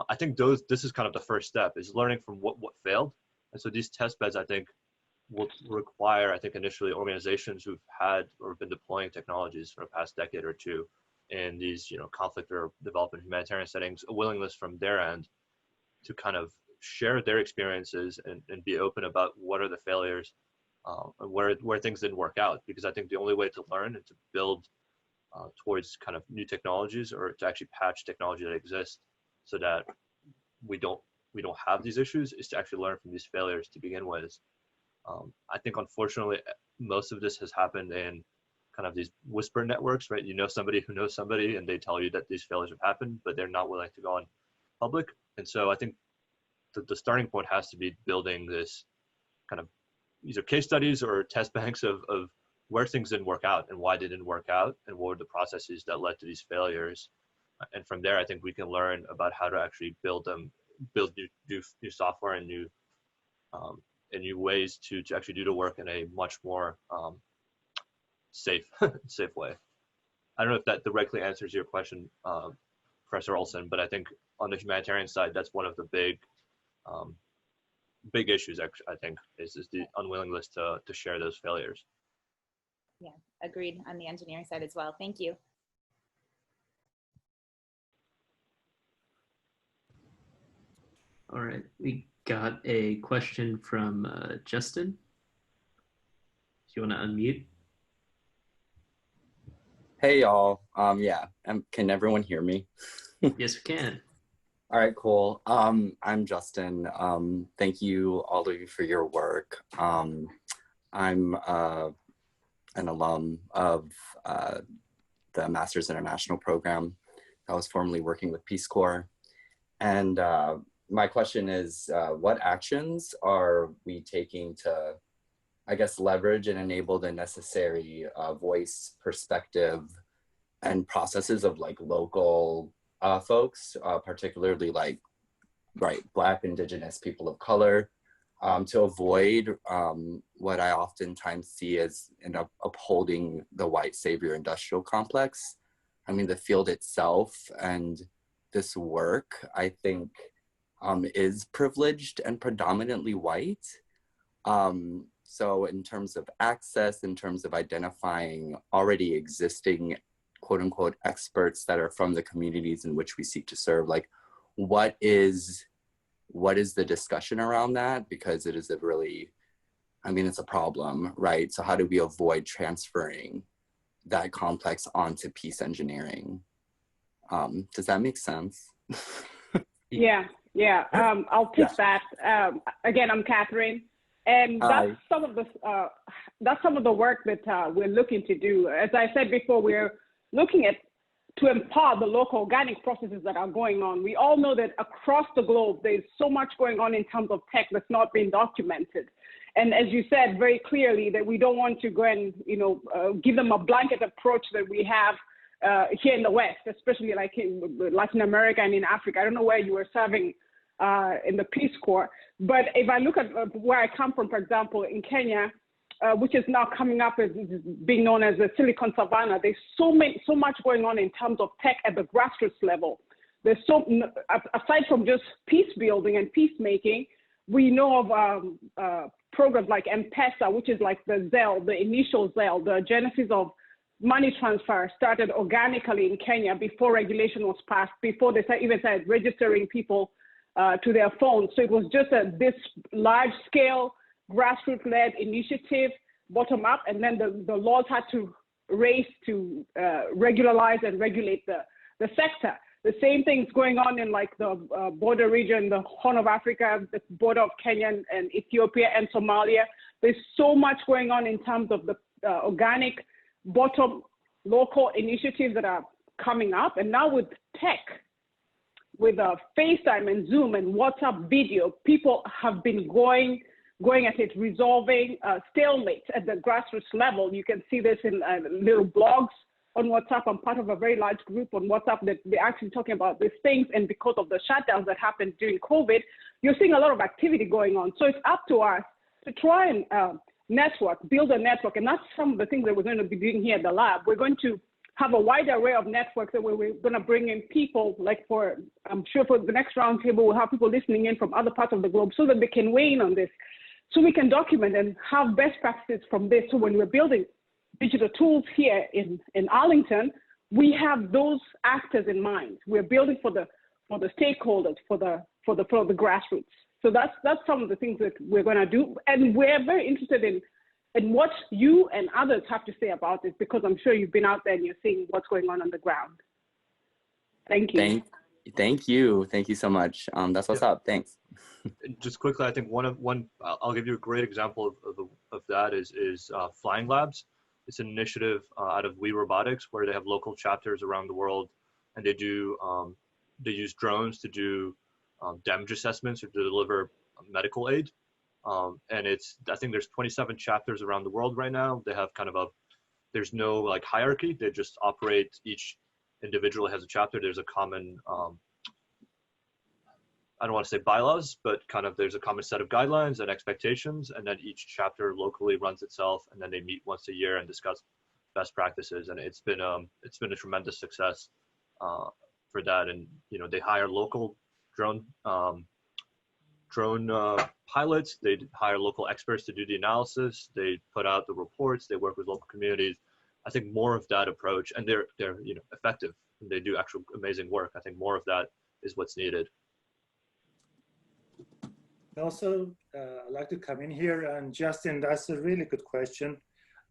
I think this is kind of the first step, is learning from what failed. And so these test beds, I think, will require, initially organizations who've had or been deploying technologies for the past decade or two in these, conflict or development humanitarian settings, a willingness from their end to kind of share their experiences and be open about what are the failures, and where things didn't work out. Because I think the only way to learn and to build towards kind of new technologies, or to actually patch technology that exists so that we don't have these issues, is to actually learn from these failures to begin with. I think unfortunately most of this has happened in kind of these whisper networks, right? You know somebody who knows somebody, and they tell you that these failures have happened, but they're not willing to go on public. And so I think the starting point has to be building this kind of either case studies or test banks of where things didn't work out and why they didn't work out and what were the processes that led to these failures. And from there, I think we can learn about how to actually build new software and new ways to actually do the work in a much more safe way. I don't know if that directly answers your question, Professor Olsen, but I think on the humanitarian side, that's one of the big issues. Actually, I think is the unwillingness to share those failures. Yeah, agreed on the engineering side as well. Thank you. All right, we got a question from Justin. Do you want to unmute? Hey y'all. Yeah, can everyone hear me? Yes, we can. All right, cool. I'm Justin. Thank you all of you for your work. I'm an alum of the Masters International program. I was formerly working with Peace Corps. And my question is, what actions are we taking to, I guess, leverage and enable the necessary voice, perspective, and processes of like local folks, particularly like, Black, Indigenous, people of color, to avoid what I oftentimes see as upholding the white savior industrial complex. I mean, the field itself and this work, I think, is privileged and predominantly white. So in terms of access, in terms of identifying already existing quote unquote experts that are from the communities in which we seek to serve, like what is the discussion around that? Because it is a really, I mean, it's a problem, right? So how do we avoid transferring that complex onto peace engineering? Does that make sense? Yeah. I'll take that. Again, I'm Catherine, and that's some of the work that we're looking to do. As I said before, we're looking at to empower the local organic processes that are going on. We all know that across the globe, there's so much going on in terms of tech that's not being documented. And as you said very clearly, that we don't want to go and give them a blanket approach that we have here in the West, especially like in Latin America and in Africa. I don't know where you were serving in the Peace Corps, but if I look at where I come from, for example, in Kenya, which is now coming up as being known as the Silicon Savannah, there's so much going on in terms of tech at the grassroots level. There's aside from just peace building and peacemaking, we know of programs like M-Pesa, which is like the Zelle, the initial Zelle, the genesis of money transfer started organically in Kenya before regulation was passed, before they even started registering people to their phones. So it was just this large scale grassroots-led initiative, bottom up, and then the laws had to race to regularize and regulate the sector. The same thing's going on in like the border region, the Horn of Africa, the border of Kenya and Ethiopia and Somalia. There's so much going on in terms of the organic, bottom, local initiatives that are coming up. And now with tech, with FaceTime and Zoom and WhatsApp video, people have been going at it, resolving stalemates at the grassroots level. You can see this in little blogs on WhatsApp. I'm part of a very large group on WhatsApp that they're actually talking about these things. And because of the shutdowns that happened during COVID, you're seeing a lot of activity going on. So it's up to us to try and build a network. And that's some of the things that we're going to be doing here at the lab. We're going to have a wide array of networks that we're going to bring in people, like I'm sure for the next roundtable, we'll have people listening in from other parts of the globe so that they can weigh in on this. So we can document and have best practices from this. So when we're building digital tools here in Arlington, we have those actors in mind. We're building for the stakeholders, for the grassroots. So that's some of the things that we're going to do, and we're very interested in what you and others have to say about this, because I'm sure you've been out there and you're seeing what's going on the ground. Thank you. Thank you so much. That's what's up. Thanks. Just quickly, I think I'll give you a great example of that is Flying Labs. It's an initiative out of We Robotics where they have local chapters around the world, and they use drones to do damage assessments or to deliver medical aid. And I think there's 27 chapters around the world right now. They have kind of there's no like hierarchy. They just operate, each individual has a chapter. There's a common, I don't want to say bylaws, but kind of there's a common set of guidelines and expectations, and then each chapter locally runs itself, and then they meet once a year and discuss best practices. And it's been a tremendous success for that. And they hire local drone pilots. They hire local experts to do the analysis. They put out the reports. They work with local communities. I think more of that approach, and they're effective. And they do actual amazing work. I think more of that is what's needed. Also, I'd like to come in here, and Justin, that's a really good question.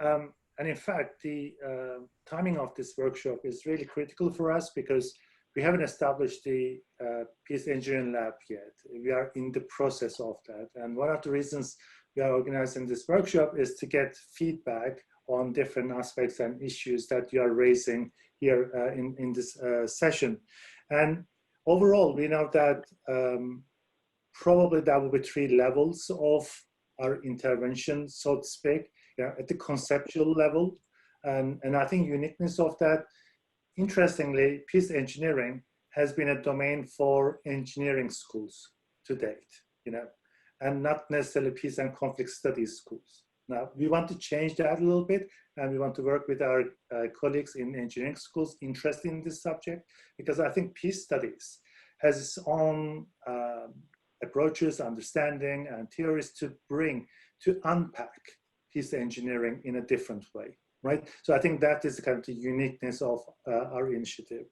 And in fact, the timing of this workshop is really critical for us because we haven't established the Peace Engineering Lab yet. We are in the process of that. And one of the reasons we are organizing this workshop is to get feedback on different aspects and issues that you are raising here in this session. And overall, we know that probably there will be 3 levels of our intervention, so to speak, at the conceptual level. And I think uniqueness of that, interestingly, peace engineering has been a domain for engineering schools to date, and not necessarily peace and conflict studies schools. Now, we want to change that a little bit, and we want to work with our colleagues in engineering schools interested in this subject, because I think peace studies has its own approaches, understanding, and theories to unpack peace engineering in a different way, right? So I think that is kind of the uniqueness of our initiative.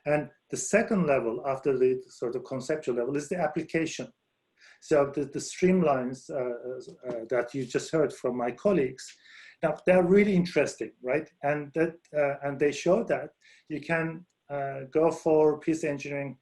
And the second level, after the sort of conceptual level, is the application. So the streamlines that you just heard from my colleagues, now they're really interesting, right? And they show that you can go for peace engineering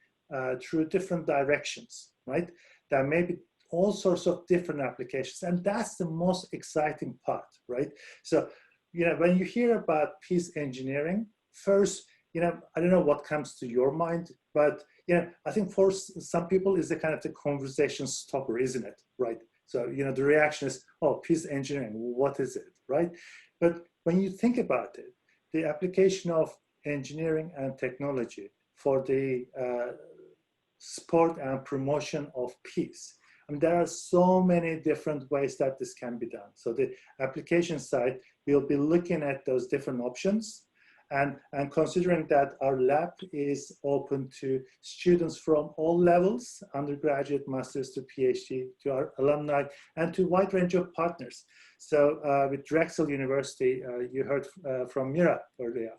through different directions, right? There may be all sorts of different applications, and that's the most exciting part, right? So, when you hear about peace engineering, first, I don't know what comes to your mind, but I think for some people is the kind of the conversation stopper, isn't it, right? So, the reaction is, oh, peace engineering, what is it, right? But when you think about it, the application of engineering and technology for the support and promotion of peace. I mean, there are so many different ways that this can be done. So the application side, we'll be looking at those different options and considering that our lab is open to students from all levels, undergraduate, master's to PhD, to our alumni, and to a wide range of partners. So with Drexel University, you heard from Mira earlier.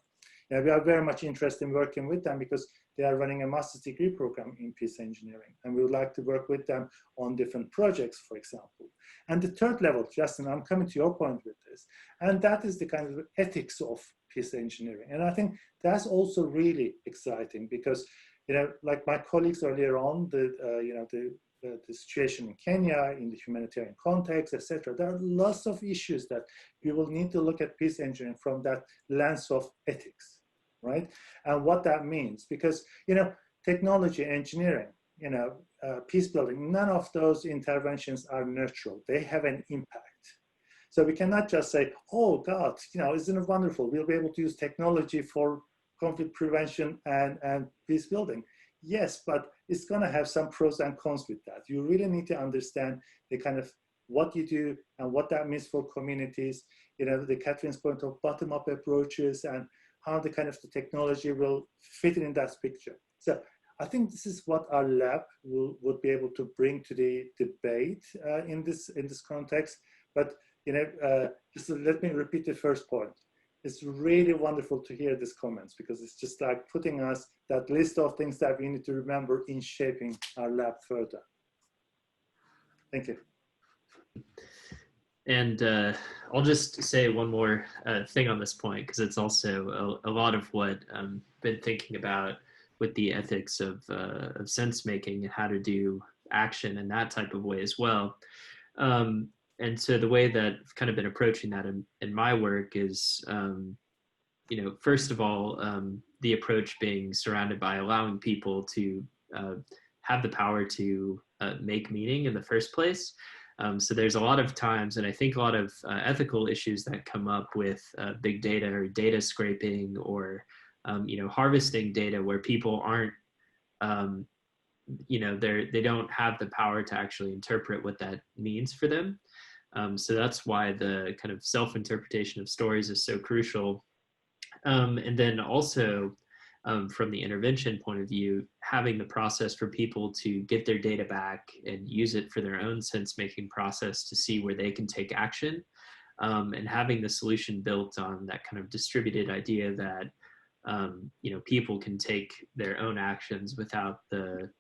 We are very much interested in working with them because they are running a master's degree program in peace engineering, and we would like to work with them on different projects, for example. And the third level, Justin, I'm coming to your point with this, and that is the kind of ethics of peace engineering. And I think that's also really exciting because, like my colleagues earlier on, the situation in Kenya, in the humanitarian context, etc. There are lots of issues that we will need to look at peace engineering from that lens of ethics, right? And what that means, because, technology, engineering, peace building, none of those interventions are neutral. They have an impact. So we cannot just say, oh God, isn't it wonderful? We'll be able to use technology for conflict prevention and peace building. Yes, but it's going to have some pros and cons with that. You really need to understand the kind of what you do and what that means for communities, the Catherine's point of bottom-up approaches and how the kind of the technology will fit in that picture. So I think this is what our lab would be able to bring to the debate in this context. But just let me repeat the first point. It's really wonderful to hear these comments because it's just like putting us that list of things that we need to remember in shaping our lab further. Thank you. And I'll just say one more thing on this point, because it's also a lot of what I've been thinking about with the ethics of sense making and how to do action in that type of way as well. And so the way that I've kind of been approaching that in my work is, first of all, the approach being surrounded by allowing people to have the power to make meaning in the first place. So there's a lot of times, and I think a lot of ethical issues that come up with big data or data scraping or harvesting data where people aren't, they don't have the power to actually interpret what that means for them. So that's why the kind of self-interpretation of stories is so crucial. And then also, from the intervention point of view, having the process for people to get their data back and use it for their own sense-making process to see where they can take action, and having the solution built on that kind of distributed idea that people can take their own actions without the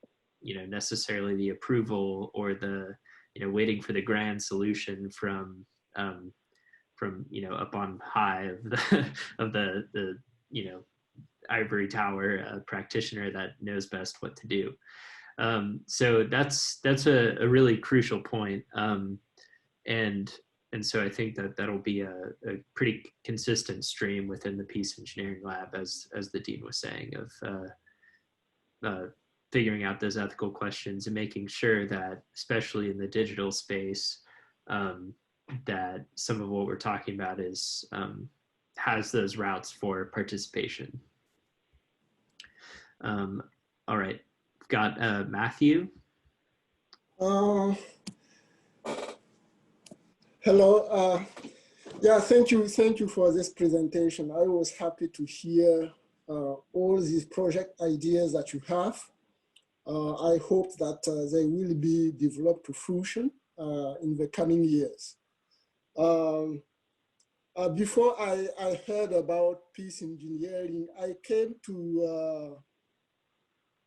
necessarily the approval or the waiting for the grand solution from up on high of the of the ivory tower practitioner that knows best what to do. So that's a really crucial point. And so I think that that'll be a pretty consistent stream within the Peace Engineering Lab, as the Dean was saying, of figuring out those ethical questions and making sure that, especially in the digital space, that some of what we're talking about is has those routes for participation. All right, we've got Matthew. Hello. Yeah, thank you for this presentation. I was happy to hear all these project ideas that you have. I hope that they will be developed to fruition in the coming years. Before I heard about peace engineering, I came to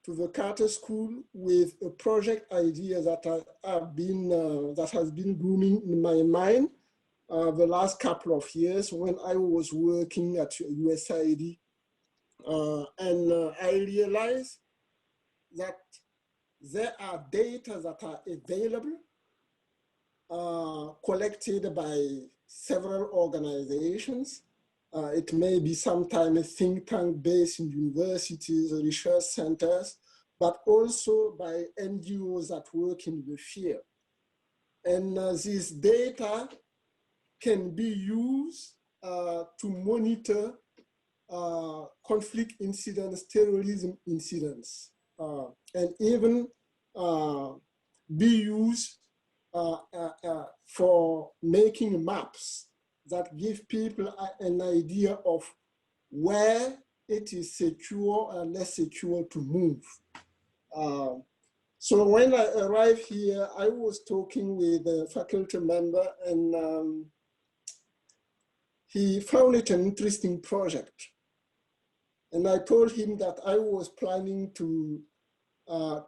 the Carter School with a project idea that has been blooming in my mind the last couple of years when I was working at USAID. And I realized that there are data that are available, collected by several organizations. It may be sometimes think tank based in universities, research centers, but also by NGOs that work in the field. And this data can be used to monitor conflict incidents, terrorism incidents, and even be used for making maps that give people an idea of where it is secure and less secure to move. So when I arrived here, I was talking with a faculty member, and he found it an interesting project. And I told him that I was planning to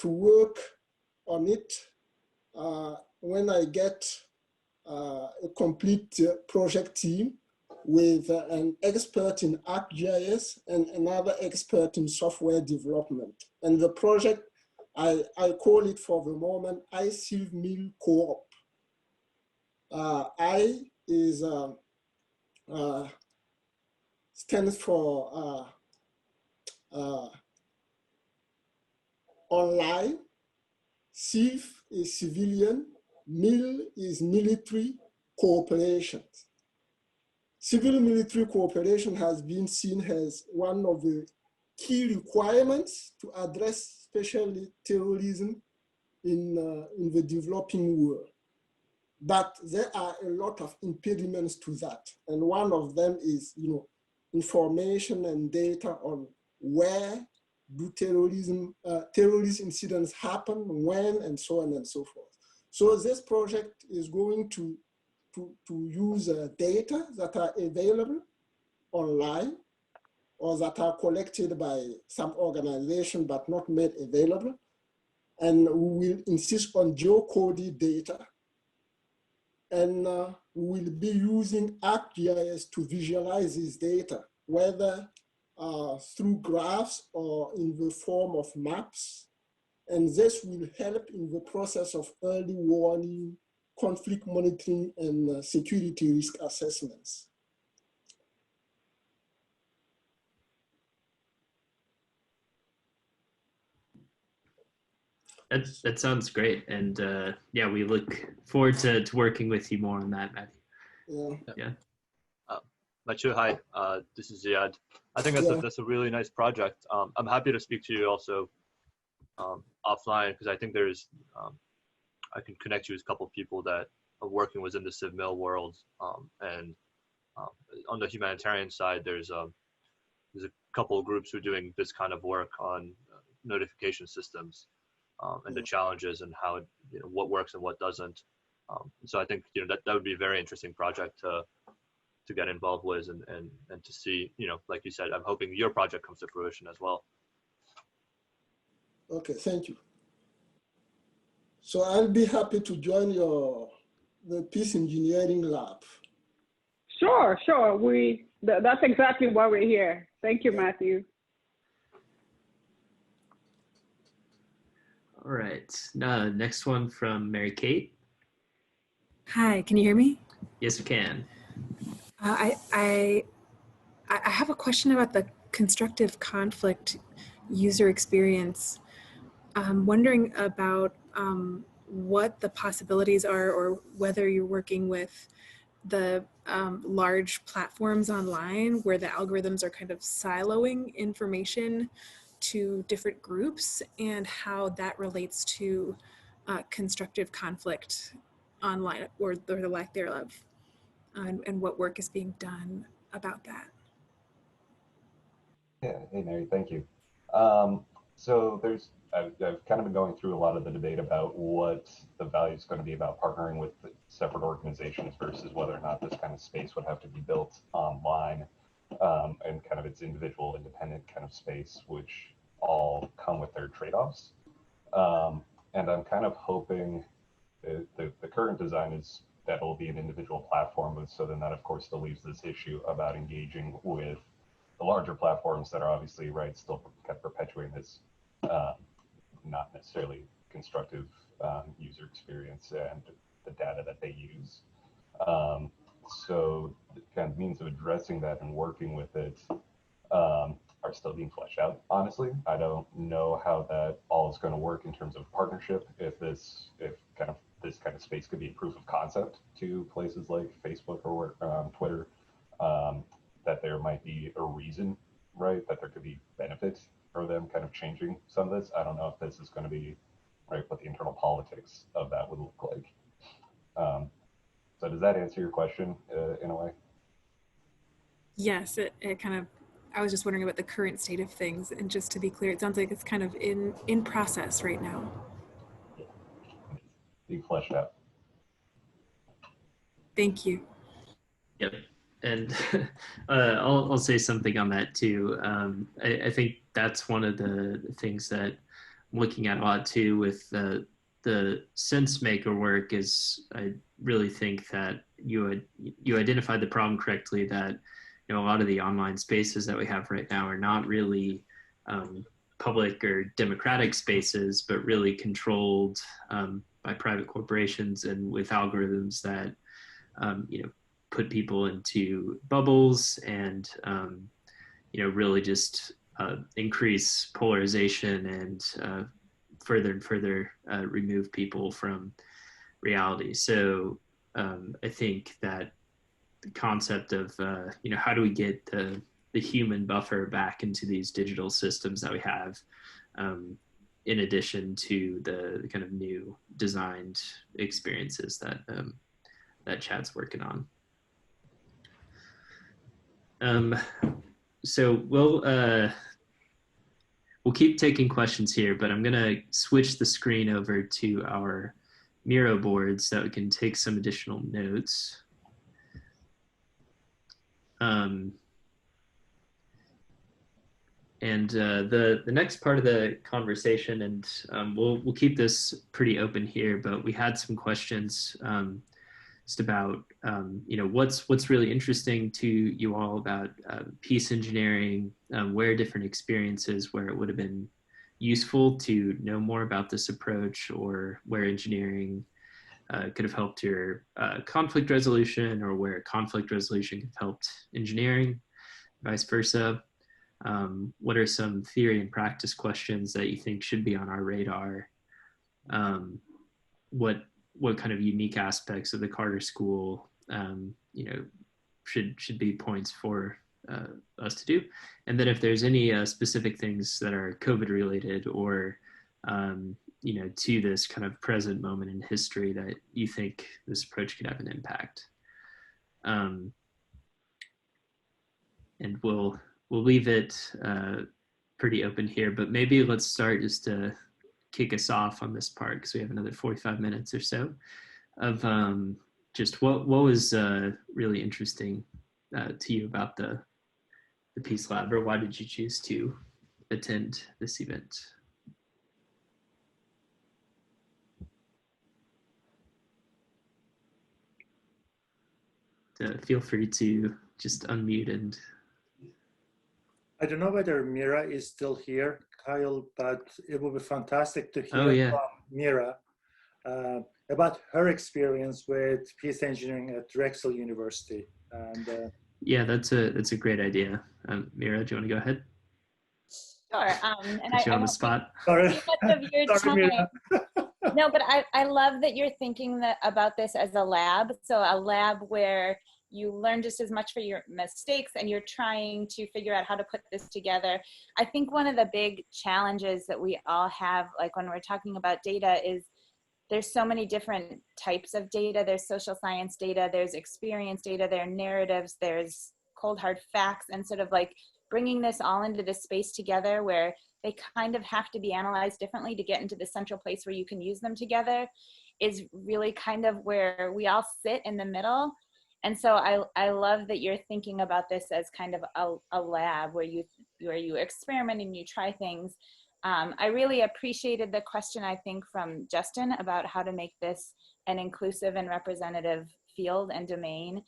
work on it when I get a complete project team with an expert in ArcGIS and another expert in software development. And the project, I call it for the moment I-Civ-Mil Co-op. I is stands for online, Civ is civilian, Mil is military cooperation. Civil-military cooperation has been seen as one of the key requirements to address especially terrorism in the developing world. But there are a lot of impediments to that. And one of them is, information and data on where do terrorist incidents happen, when, and so on and so forth. So this project is going to use data that are available online or that are collected by some organization but not made available. And we will insist on geocoded data. And we will be using ArcGIS to visualize this data, whether through graphs or in the form of maps. And this will help in the process of early warning, conflict monitoring, and security risk assessments. That sounds great. And yeah, we look forward to working with you more on that, Matthew. Yeah. Mathieu, hi, this is Ziad. I think that's a really nice project. I'm happy to speak to you also offline, because I think there's, I can connect you with a couple of people that are working within the civ mil world. And on the humanitarian side, there's a couple of groups who are doing this kind of work on notification systems and the challenges and how, what works and what doesn't. So I think, that would be a very interesting project to get involved with and to see, like you said, I'm hoping your project comes to fruition as well. Okay, thank you. So I'll be happy to join the Peace Engineering Lab. Sure. That's exactly why we're here. Thank you, Matthew. All right. Next one from Mary Kate. Hi, can you hear me? Yes, we can. I have a question about the constructive conflict user experience. I'm wondering about what the possibilities are, or whether you're working with the large platforms online where the algorithms are kind of siloing information to different groups, and how that relates to constructive conflict online, or the lack thereof, and what work is being done about that. Yeah, hey Mary, thank you. So I've kind of been going through a lot of the debate about what the value is going to be about partnering with separate organizations versus whether or not this kind of space would have to be built online, and kind of its individual independent kind of space, which all come with their trade-offs. And I'm kind of hoping the current design is that it'll be an individual platform, but so then that of course still leaves this issue about engaging with the larger platforms that are obviously, right, still kind of perpetuating this not necessarily constructive user experience and the data that they use. So the kind of means of addressing that and working with it are still being fleshed out. Honestly, I don't know how that all is going to work in terms of partnership. If this kind of space could be a proof of concept to places like Facebook or Twitter, that there might be a reason, right, that there could be benefit for them kind of changing some of this. I don't know if this is going to be, right, what the internal politics of that would look like. So does that answer your question in a way? Yes, it kind of, I was just wondering about the current state of things, and just to be clear, it sounds like it's kind of in process right now. Yeah, being fleshed out. Thank you. Yep. And I'll say something on that too. I think that's one of the things that I'm looking at a lot too with the sense maker work is, I really think that you identified the problem correctly, that a lot of the online spaces that we have right now are not really public or democratic spaces, but really controlled by private corporations and with algorithms that put people into bubbles and really just increase polarization and further and further remove people from reality. So I think that the concept of how do we get the human buffer back into these digital systems that we have, in addition to the kind of new designed experiences that that Chad's working on. So we'll keep taking questions here, but I'm gonna switch the screen over to our Miro board so that we can take some additional notes. And the next part of the conversation, and we'll keep this pretty open here, but we had some questions just about what's really interesting to you all about peace engineering, where different experiences where it would have been useful to know more about this approach, or where engineering could have helped your conflict resolution, or where conflict resolution could have helped engineering, vice versa. What are some theory and practice questions that you think should be on our radar what kind of unique aspects of the Carter School, should be points for us to do, and then if there's any specific things that are COVID related or to this kind of present moment in history that you think this approach could have an impact. And we'll leave it pretty open here, but maybe let's start just to kick us off on this part, because we have another 45 minutes or so of just what was really interesting to you about the Peace Lab, or why did you choose to attend this event? Feel free to just unmute. And I don't know whether Mira is still here, Keil, but it would be fantastic to hear from Mira about her experience with peace engineering at Drexel University. And yeah, that's a great idea. Mira, do you want to go ahead? Sure. And put you on the spot. Sorry. Sorry, Mira. No, but I love that you're thinking about this as a lab. So a lab where you learn just as much for your mistakes and you're trying to figure out how to put this together. I think one of the big challenges that we all have, like when we're talking about data, is there's so many different types of data. There's social science data, there's experience data, there are narratives, there's cold hard facts, and sort of like bringing this all into this space together where they kind of have to be analyzed differently to get into the central place where you can use them together is really kind of where we all sit in the middle. And so I love that you're thinking about this as kind of a lab where you experiment and you try things. I really appreciated the question, I think, from Justin about how to make this an inclusive and representative field and domain.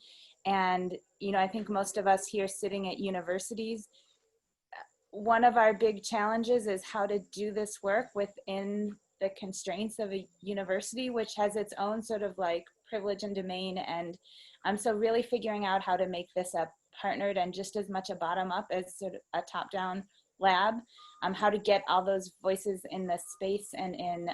And, I think most of us here sitting at universities, one of our big challenges is how to do this work within the constraints of a university, which has its own sort of like privilege and domain. And so really figuring out how to make this a partnered and just as much a bottom up as sort of a top down lab, how to get all those voices in the space and in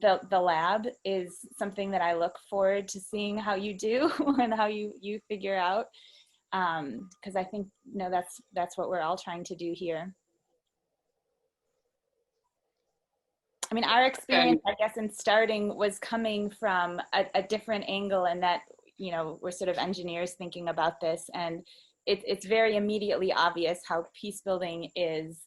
the lab is something that I look forward to seeing how you do and how you figure out. Because I think that's what we're all trying to do here. I mean, our experience, I guess, in starting was coming from a different angle, and that we're sort of engineers thinking about this, and it's very immediately obvious how peace building is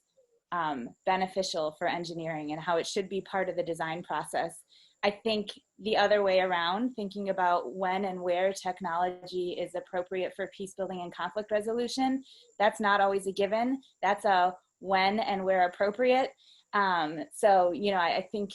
beneficial for engineering and how it should be part of the design process. I think the other way around, thinking about when and where technology is appropriate for peace building and conflict resolution, that's not always a given. That's a when and where appropriate. So, I think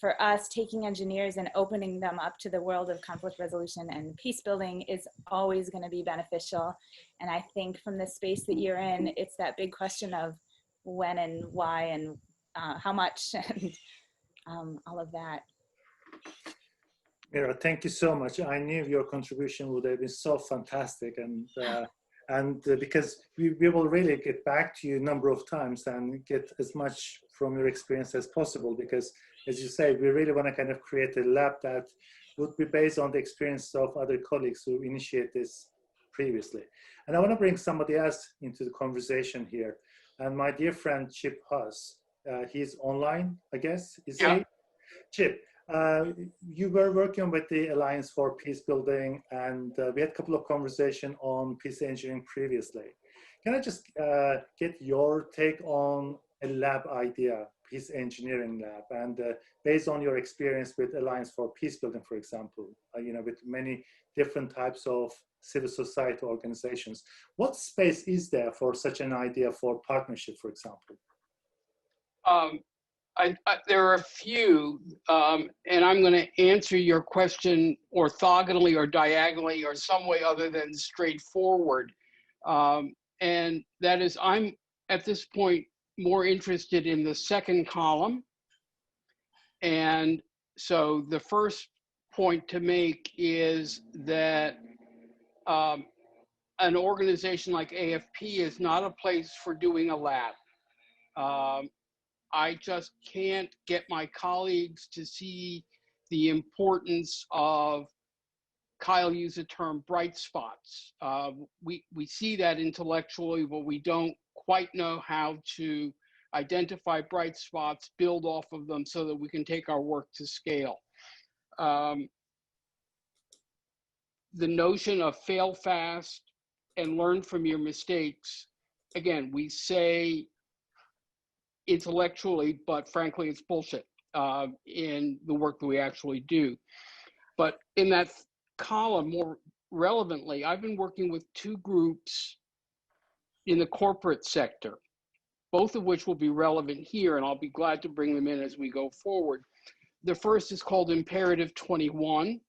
for us, taking engineers and opening them up to the world of conflict resolution and peace building is always going to be beneficial. And I think from the space that you're in, it's that big question of when and why and how much and all of that. Mira, thank you so much. I knew your contribution would have been so fantastic, and because we will really get back to you a number of times and get as much from your experience as possible, because as you say, we really want to kind of create a lab that would be based on the experience of other colleagues who initiate this previously. And I want to bring somebody else into the conversation here. And my dear friend, Chip Huss, he's online, I guess, is he? Chip, you were working with the Alliance for Peace Building, and we had a couple of conversations on peace engineering previously. Can I just get your take on a lab idea, peace engineering lab, and based on your experience with Alliance for Peace Building, for example, with many different types of civil society organizations, what space is there for such an idea for partnership, for example? There are a few, and I'm going to answer your question orthogonally or diagonally or some way other than straightforward. And that is, I'm at this point more interested in the second column. And so the first point to make is that an organization like AFP is not a place for doing a lab. I just can't get my colleagues to see the importance of, Keil used the term bright spots. We see that intellectually, but we don't quite know how to identify bright spots, build off of them so that we can take our work to scale. The notion of fail fast and learn from your mistakes, again, we say intellectually, but frankly, it's bullshit in the work that we actually do. But in that column, more relevantly, I've been working with two groups in the corporate sector, both of which will be relevant here, and I'll be glad to bring them in as we go forward. The first is called Imperative 21,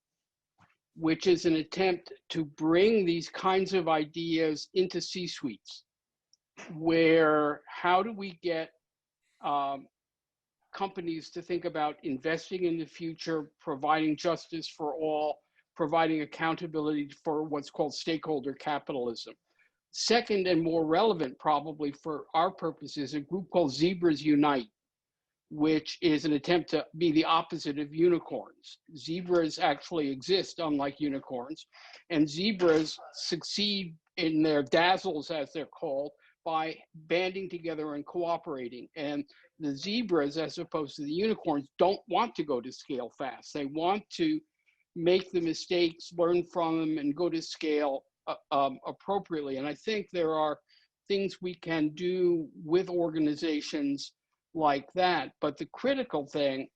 which is an attempt to bring these kinds of ideas into C-suites, where how do we get companies to think about investing in the future, providing justice for all, providing accountability for what's called stakeholder capitalism. Second, and more relevant probably for our purposes, a group called Zebras Unite, which is an attempt to be the opposite of unicorns. Zebras actually exist, unlike unicorns, and zebras succeed in their dazzles, as they're called, by banding together and cooperating. And the zebras, as opposed to the unicorns, don't want to go to scale fast. They want to make the mistakes, learn from them, and go to scale appropriately. And I think there are things we can do with organizations like that. But the critical thing,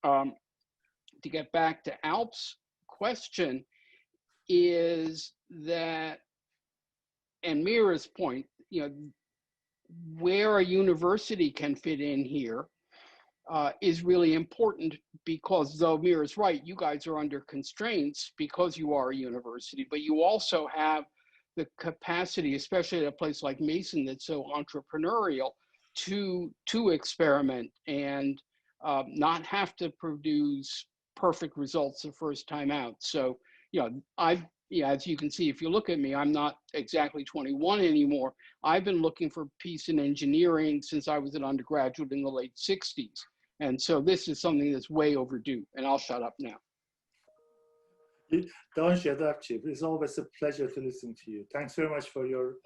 to get back to Alp's question, is that, and Mira's point, where a university can fit in here is really important, because though Mira's right, you guys are under constraints because you are a university, but you also have the capacity, especially at a place like Mason that's so entrepreneurial, to experiment and not have to produce perfect results the first time out. So, as you can see, if you look at me, I'm not exactly 21 anymore. I've been looking for peace in engineering since I was an undergraduate in the late 60s. And so this is something that's way overdue, and I'll shut up now. It's always a pleasure to listen to you. Thanks very much for your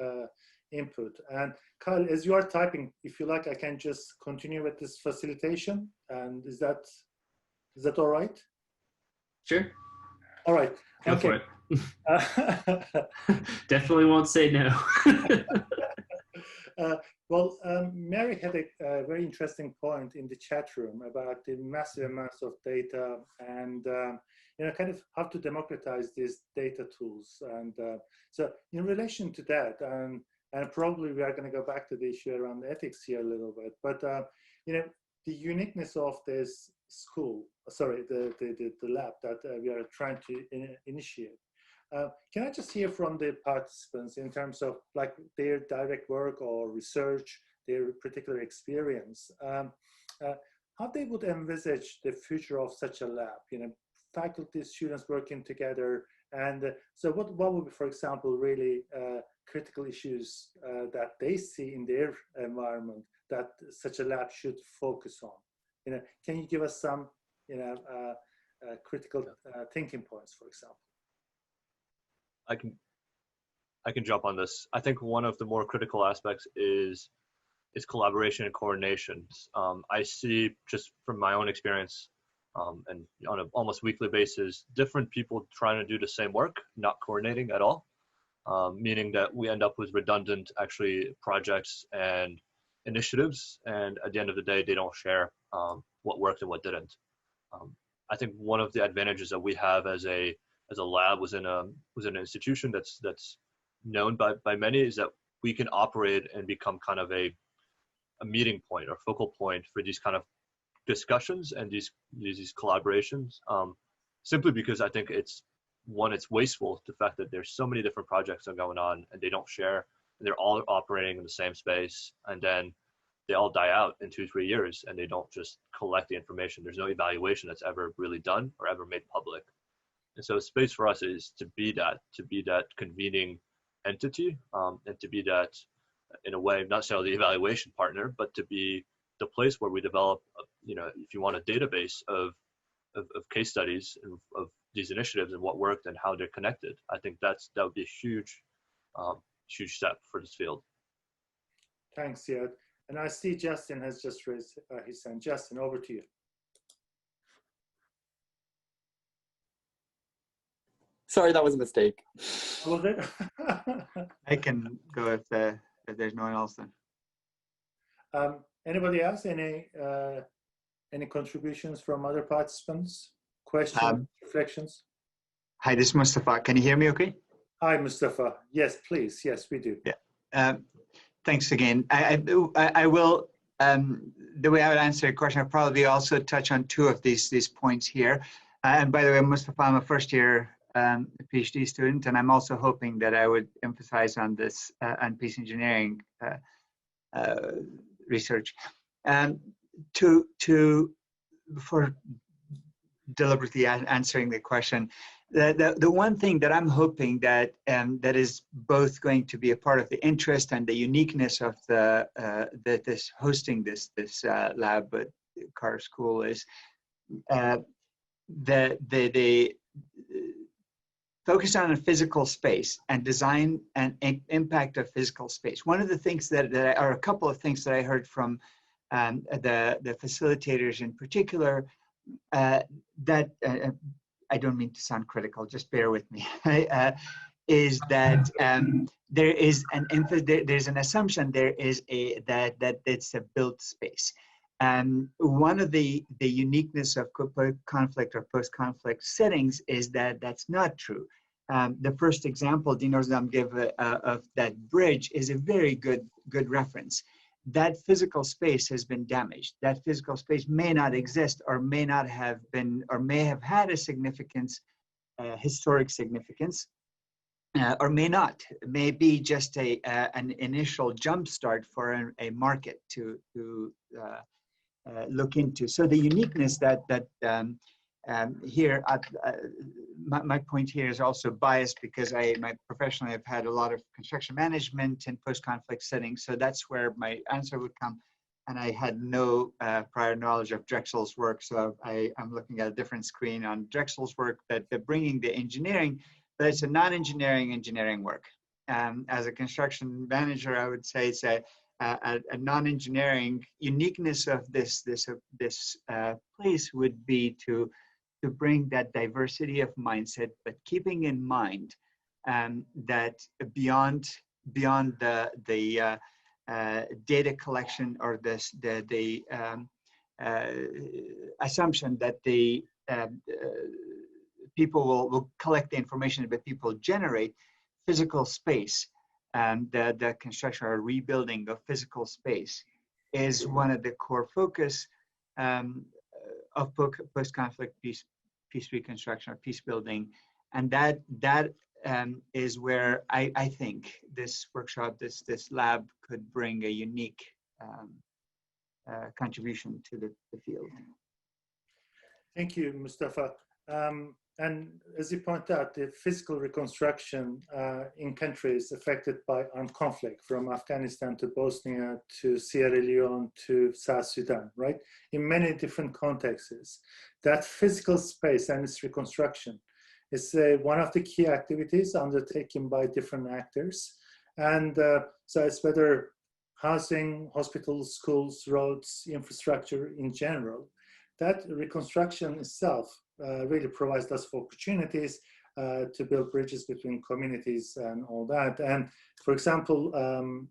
input. And Keil, as you are typing, if you like, I can just continue with this facilitation. And is that all right? Sure. All right. Go okay. for it. Definitely won't say no. Well, Mary had a very interesting point in the chat room about the massive amounts of data and kind of how to democratize these data tools. And so in relation to that, and probably we are going to go back to the issue around ethics here a little bit, but the uniqueness of this school, sorry, the lab that we are trying to initiate. Can I just hear from the participants in terms of like their direct work or research, their particular experience, how they would envisage the future of such a lab, faculty, students working together, and so what would be, for example, really critical issues that they see in their environment that such a lab should focus on? Can you give us some, critical thinking points, for example? I can jump on this. I think one of the more critical aspects is collaboration and coordination. I see, just from my own experience, and on an almost weekly basis, different people trying to do the same work, not coordinating at all, meaning that we end up with redundant actually projects and initiatives, and at the end of the day, they don't share what worked and what didn't. I think one of the advantages that we have as a lab within an institution that's known by many is that we can operate and become kind of a meeting point or focal point for these kind of discussions and these collaborations, simply because I think it's wasteful, the fact that there's so many different projects that are going on and they don't share, and they're all operating in the same space, and then they all die out in 2-3 years and they don't just collect the information. There's no evaluation that's ever really done or ever made public. And so space for us is to be that convening entity, and to be that, in a way, not necessarily the evaluation partner, but to be the place where we develop, if you want a database of case studies of these initiatives and what worked and how they're connected. I think that would be a huge step for this field. Thanks, Ziad. And I see Justin has just raised his hand. Justin, over to you. Sorry, that was a mistake. Was it? I can go if there's no one else then. Anybody else? Any contributions from other participants? Questions, reflections? Hi, this is Mustafa. Can you hear me okay? Hi, Mustafa. Yes, please. Yes, we do. Yeah. Thanks again. I will, the way I would answer your question, I'll probably also touch on two of these points here. And by the way, Mustafa, I'm a first year PhD student, and I'm also hoping that I would emphasize on this, on peace engineering research. For deliberately answering the question, the one thing that I'm hoping that that is both going to be a part of the interest and the uniqueness of this hosting this lab at Carter School is the focus on a physical space and design and impact of physical space. One of the things that are a couple of things that I heard from the facilitators in particular, that I don't mean to sound critical, just bear with me, is that there is there's an assumption that it's a built space. One of the uniqueness of conflict or post-conflict settings is that that's not true. The first example Özerdem gave of that bridge is a very good reference. That physical space has been damaged. That physical space may not exist, or may not have been, or may have had a significance, historic significance, or may not. It may be just an initial jumpstart for a market to look into. So the uniqueness that here, my point here is also biased because professionally I've had a lot of construction management in post-conflict settings, so that's where my answer would come. And I had no prior knowledge of Drexel's work, so I'm looking at a different screen on Drexel's work that they're bringing the engineering, but it's a non-engineering engineering work. As a construction manager, I would say it's a non-engineering uniqueness of this place would be to bring that diversity of mindset, but keeping in mind that beyond the data collection or the assumption that the people will collect the information, but people generate physical space. And the construction or rebuilding of physical space is one of the core focus of post-conflict peace reconstruction or peace building. And that is where I think this workshop, this lab could bring a unique contribution to the field. Thank you, Mustafa. And as you point out, the physical reconstruction in countries affected by armed conflict, from Afghanistan to Bosnia to Sierra Leone to South Sudan, right? In many different contexts, that physical space and its reconstruction is one of the key activities undertaken by different actors. And so it's whether housing, hospitals, schools, roads, infrastructure in general. That reconstruction itself really provides us opportunities to build bridges between communities and all that. And for example,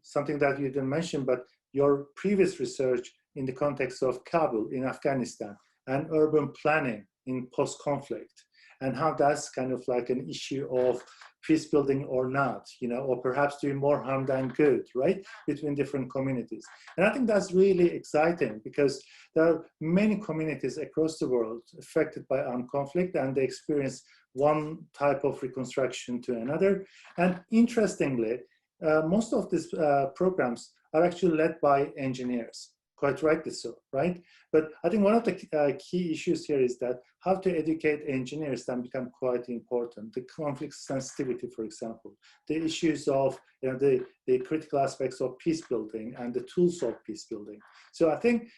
something that you didn't mention, but your previous research in the context of Kabul in Afghanistan and urban planning in post-conflict, and how that's kind of like an issue of peace building or not, or perhaps doing more harm than good, right, between different communities. And I think that's really exciting because there are many communities across the world affected by armed conflict, and they experience one type of reconstruction to another. And interestingly, most of these programs are actually led by engineers. quite rightly so, right? But I think one of the key issues here is that how to educate engineers then become quite important. The conflict sensitivity, for example, the issues of the critical aspects of peace building and the tools of peace building. So I think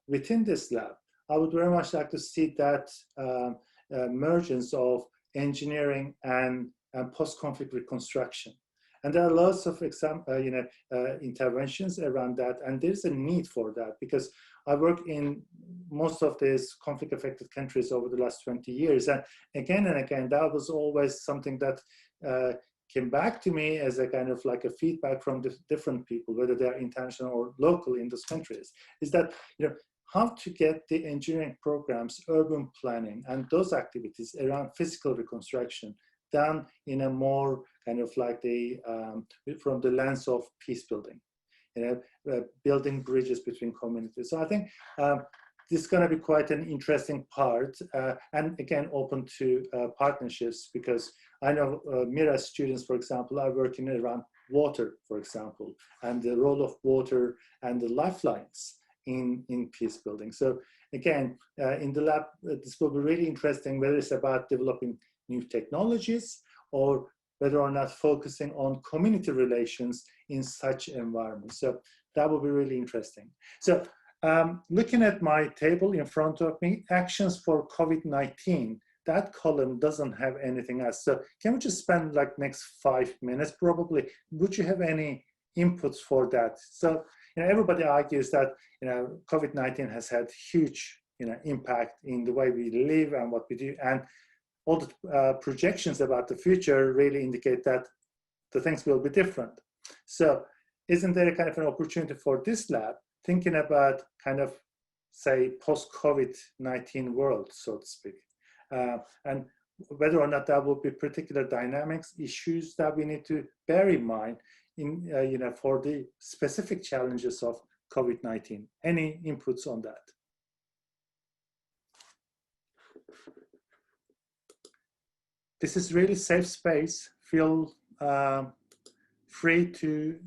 within this lab, I would very much like to see that emergence of engineering and post-conflict reconstruction. And there are lots of interventions around that, and there's a need for that because I work in most of these conflict-affected countries over the last 20 years, and again, that was always something that came back to me as a kind of like a feedback from the different people, whether they're international or local in those countries, is that how to get the engineering programs, urban planning, and those activities around physical reconstruction done in a more kind of like from the lens of peace building, building bridges between communities. So I think this is going to be quite an interesting part, and again, open to partnerships, because I know Mira students, for example, are working around water, for example, and the role of water and the lifelines in peace building. So again, in the lab, this will be really interesting, whether it's about developing new technologies or whether or not focusing on community relations in such environments. So that will be really interesting. So looking at my table in front of me, actions for COVID-19, that column doesn't have anything else. So can we just spend like next 5 minutes probably? Would you have any inputs for that? So everybody argues that COVID-19 has had huge impact in the way we live and what we do, and all the projections about the future really indicate that the things will be different. So isn't there a kind of an opportunity for this lab thinking about kind of, say, post-COVID-19 world, so to speak, and whether or not there will be particular dynamics, issues that we need to bear in mind in, for the specific challenges of COVID-19. Any inputs on that? This is really safe space. Feel free to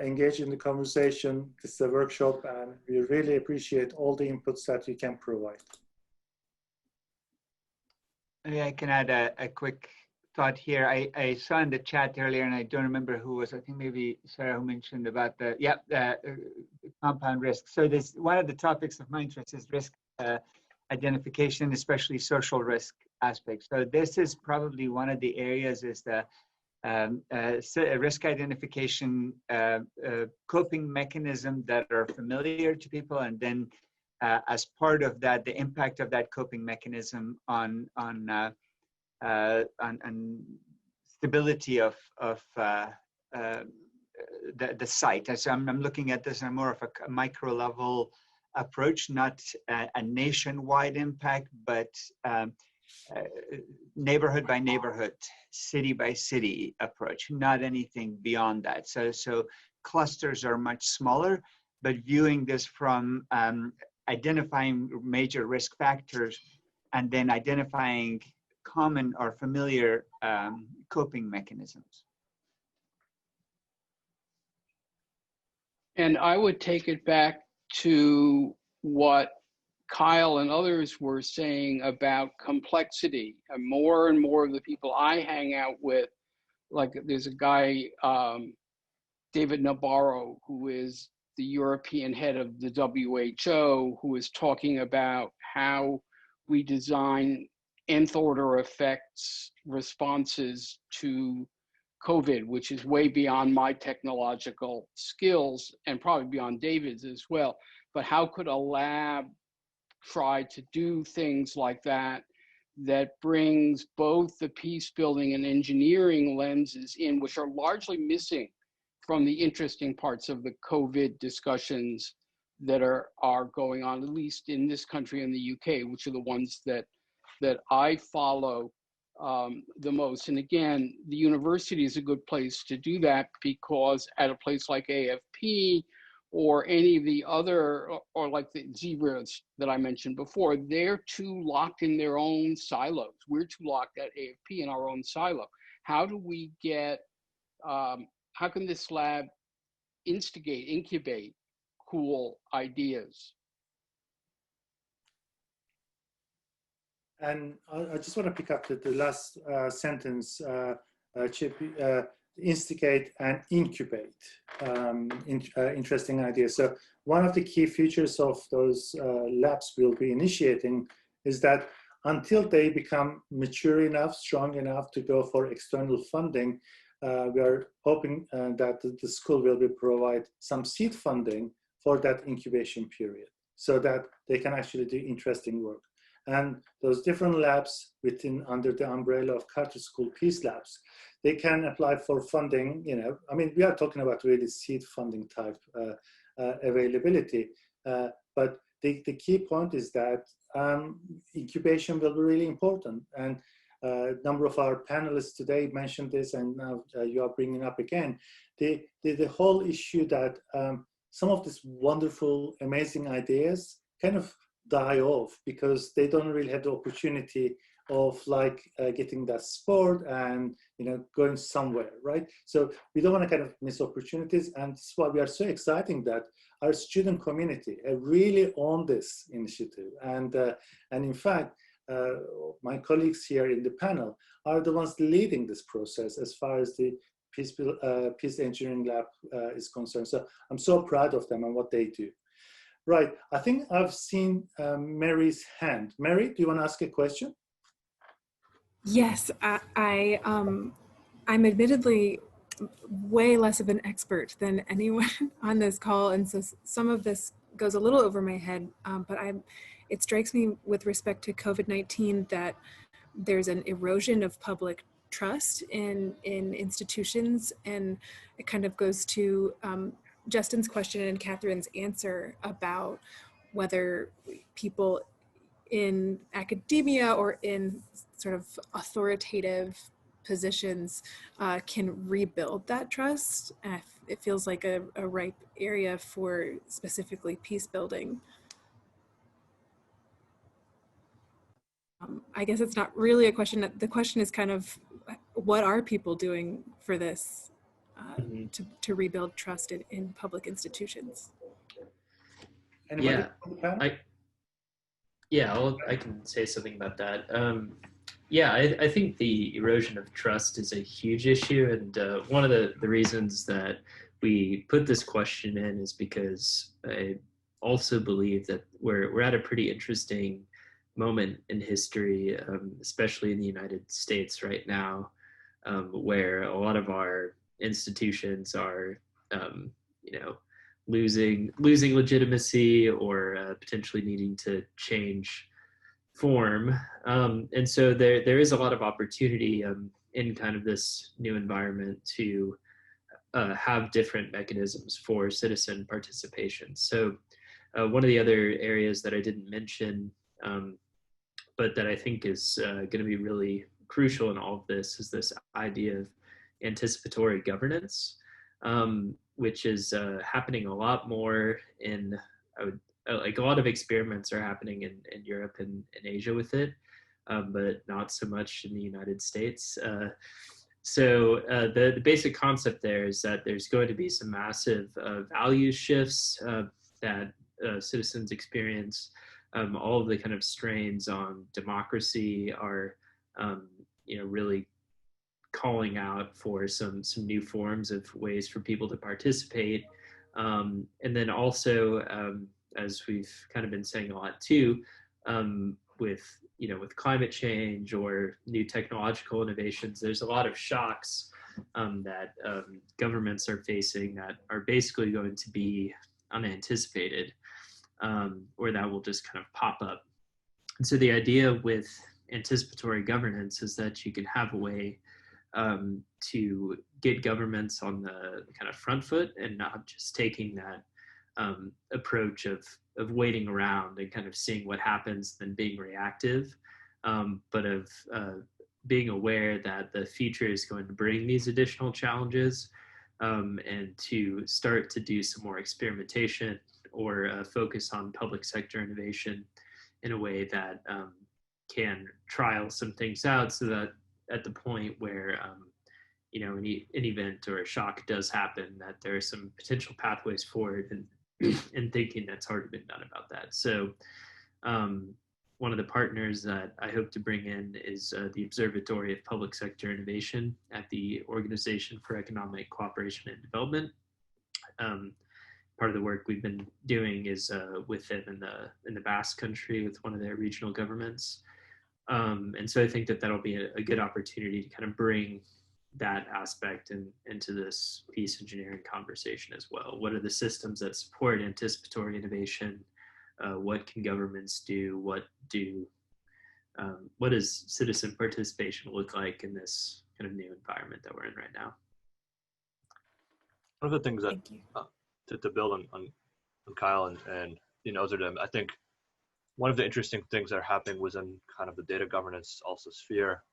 engage in the conversation. This is a workshop, and we really appreciate all the inputs that you can provide. Maybe I can add a quick thought here. I saw in the chat earlier, and I don't remember who was, I think maybe Sarah, who mentioned about the compound risk. So this, one of the topics of my interest is risk identification, especially social risk aspects. So this is probably one of the areas is the risk identification, coping mechanism that are familiar to people, and then as part of that, the impact of that coping mechanism on stability of the site. So I'm looking at this on more of a micro level approach, not a nationwide impact, but neighborhood by neighborhood, city by city approach, not anything beyond that. So clusters are much smaller, but viewing this from identifying major risk factors and then identifying common or familiar coping mechanisms. And I would take it back to what Keil and others were saying about complexity. And more of the people I hang out with, like there's a guy, David Nabarro, who is the European head of the WHO, who is talking about how we design nth order effects responses to COVID, which is way beyond my technological skills and probably beyond David's as well. But how could a lab try to do things like that, that brings both the peace building and engineering lenses in, which are largely missing from the interesting parts of the COVID discussions that are going on, at least in this country and the UK, which are the ones that I follow the most. And again, the university is a good place to do that, because at a place like AFP or any of the other, or like the Zebras that I mentioned before, they're too locked in their own silos. We're too locked at AFP in our own silo. How do we get, how can this lab incubate cool ideas. And I just want to pick up the last sentence, Chip, instigate and incubate interesting ideas. So one of the key features of those labs we'll be initiating is that until they become mature enough, strong enough to go for external funding, we are hoping that the school will be provide some seed funding for that incubation period so that they can actually do interesting work. And those different labs under the umbrella of Carter School Peace Labs, they can apply for funding. I mean, we are talking about really seed funding type availability, but the key point is that incubation will be really important. And a number of our panelists today mentioned this, and now you are bringing up again, the whole issue that some of these wonderful, amazing ideas kind of die off because they don't really have the opportunity of getting that support and going somewhere, right? So we don't want to kind of miss opportunities, and that's why we are so excited that our student community have really owned this initiative. And in fact, my colleagues here in the panel are the ones leading this process as far as the Peace Engineering Lab is concerned. So I'm so proud of them and what they do. Right, I think I've seen Mary's hand. Mary, do you want to ask a question? Yes, I'm admittedly way less of an expert than anyone on this call, and so some of this goes a little over my head, but it strikes me with respect to COVID-19 that there's an erosion of public trust in institutions, and it kind of goes to Justin's question and Catherine's answer about whether people in academia or in sort of authoritative positions can rebuild that trust. It feels like a ripe area for specifically peace building. I guess it's not really a question. The question is kind of, what are people doing for this to rebuild trust in public institutions? Anybody? I can say something about that. I think the erosion of trust is a huge issue, and one of the reasons that we put this question in is because I also believe that we're at a pretty interesting moment in history, especially in the United States right now, where a lot of our institutions are, losing legitimacy or potentially needing to change form. And so there is a lot of opportunity in kind of this new environment to have different mechanisms for citizen participation. So one of the other areas that I didn't mention, but that I think is going to be really crucial in all of this, is this idea of anticipatory governance, which is happening a lot more in, like a lot of experiments are happening in Europe and in Asia with it, but not so much in the United States. So the basic concept there is that there's going to be some massive value shifts that citizens experience. All of the kind of strains on democracy are, really calling out for some new forms of ways for people to participate. And then also, as we've kind of been saying a lot too, with climate change or new technological innovations, there's a lot of shocks that governments are facing that are basically going to be unanticipated, or that will just kind of pop up. And so the idea with anticipatory governance is that you can have a way to get governments on the kind of front foot and not just taking that approach of waiting around and kind of seeing what happens, then being reactive, but of being aware that the future is going to bring these additional challenges, and to start to do some more experimentation or focus on public sector innovation in a way that can trial some things out, so that at the point where an event or a shock does happen, that there are some potential pathways forward, and and thinking that's already been done about that. So one of the partners that I hope to bring in is the Observatory of Public Sector Innovation at the Organization for Economic Cooperation and Development. Part of the work we've been doing is with them in the Basque Country with one of their regional governments. And so I think that that'll be a good opportunity to kind of bring that aspect into this peace engineering conversation as well. What are the systems that support anticipatory innovation? What can governments do? What does citizen participation look like in this kind of new environment that we're in right now? One of the things that to build on Keil and Özerdem, I think one of the interesting things that are happening within kind of the data governance also sphere,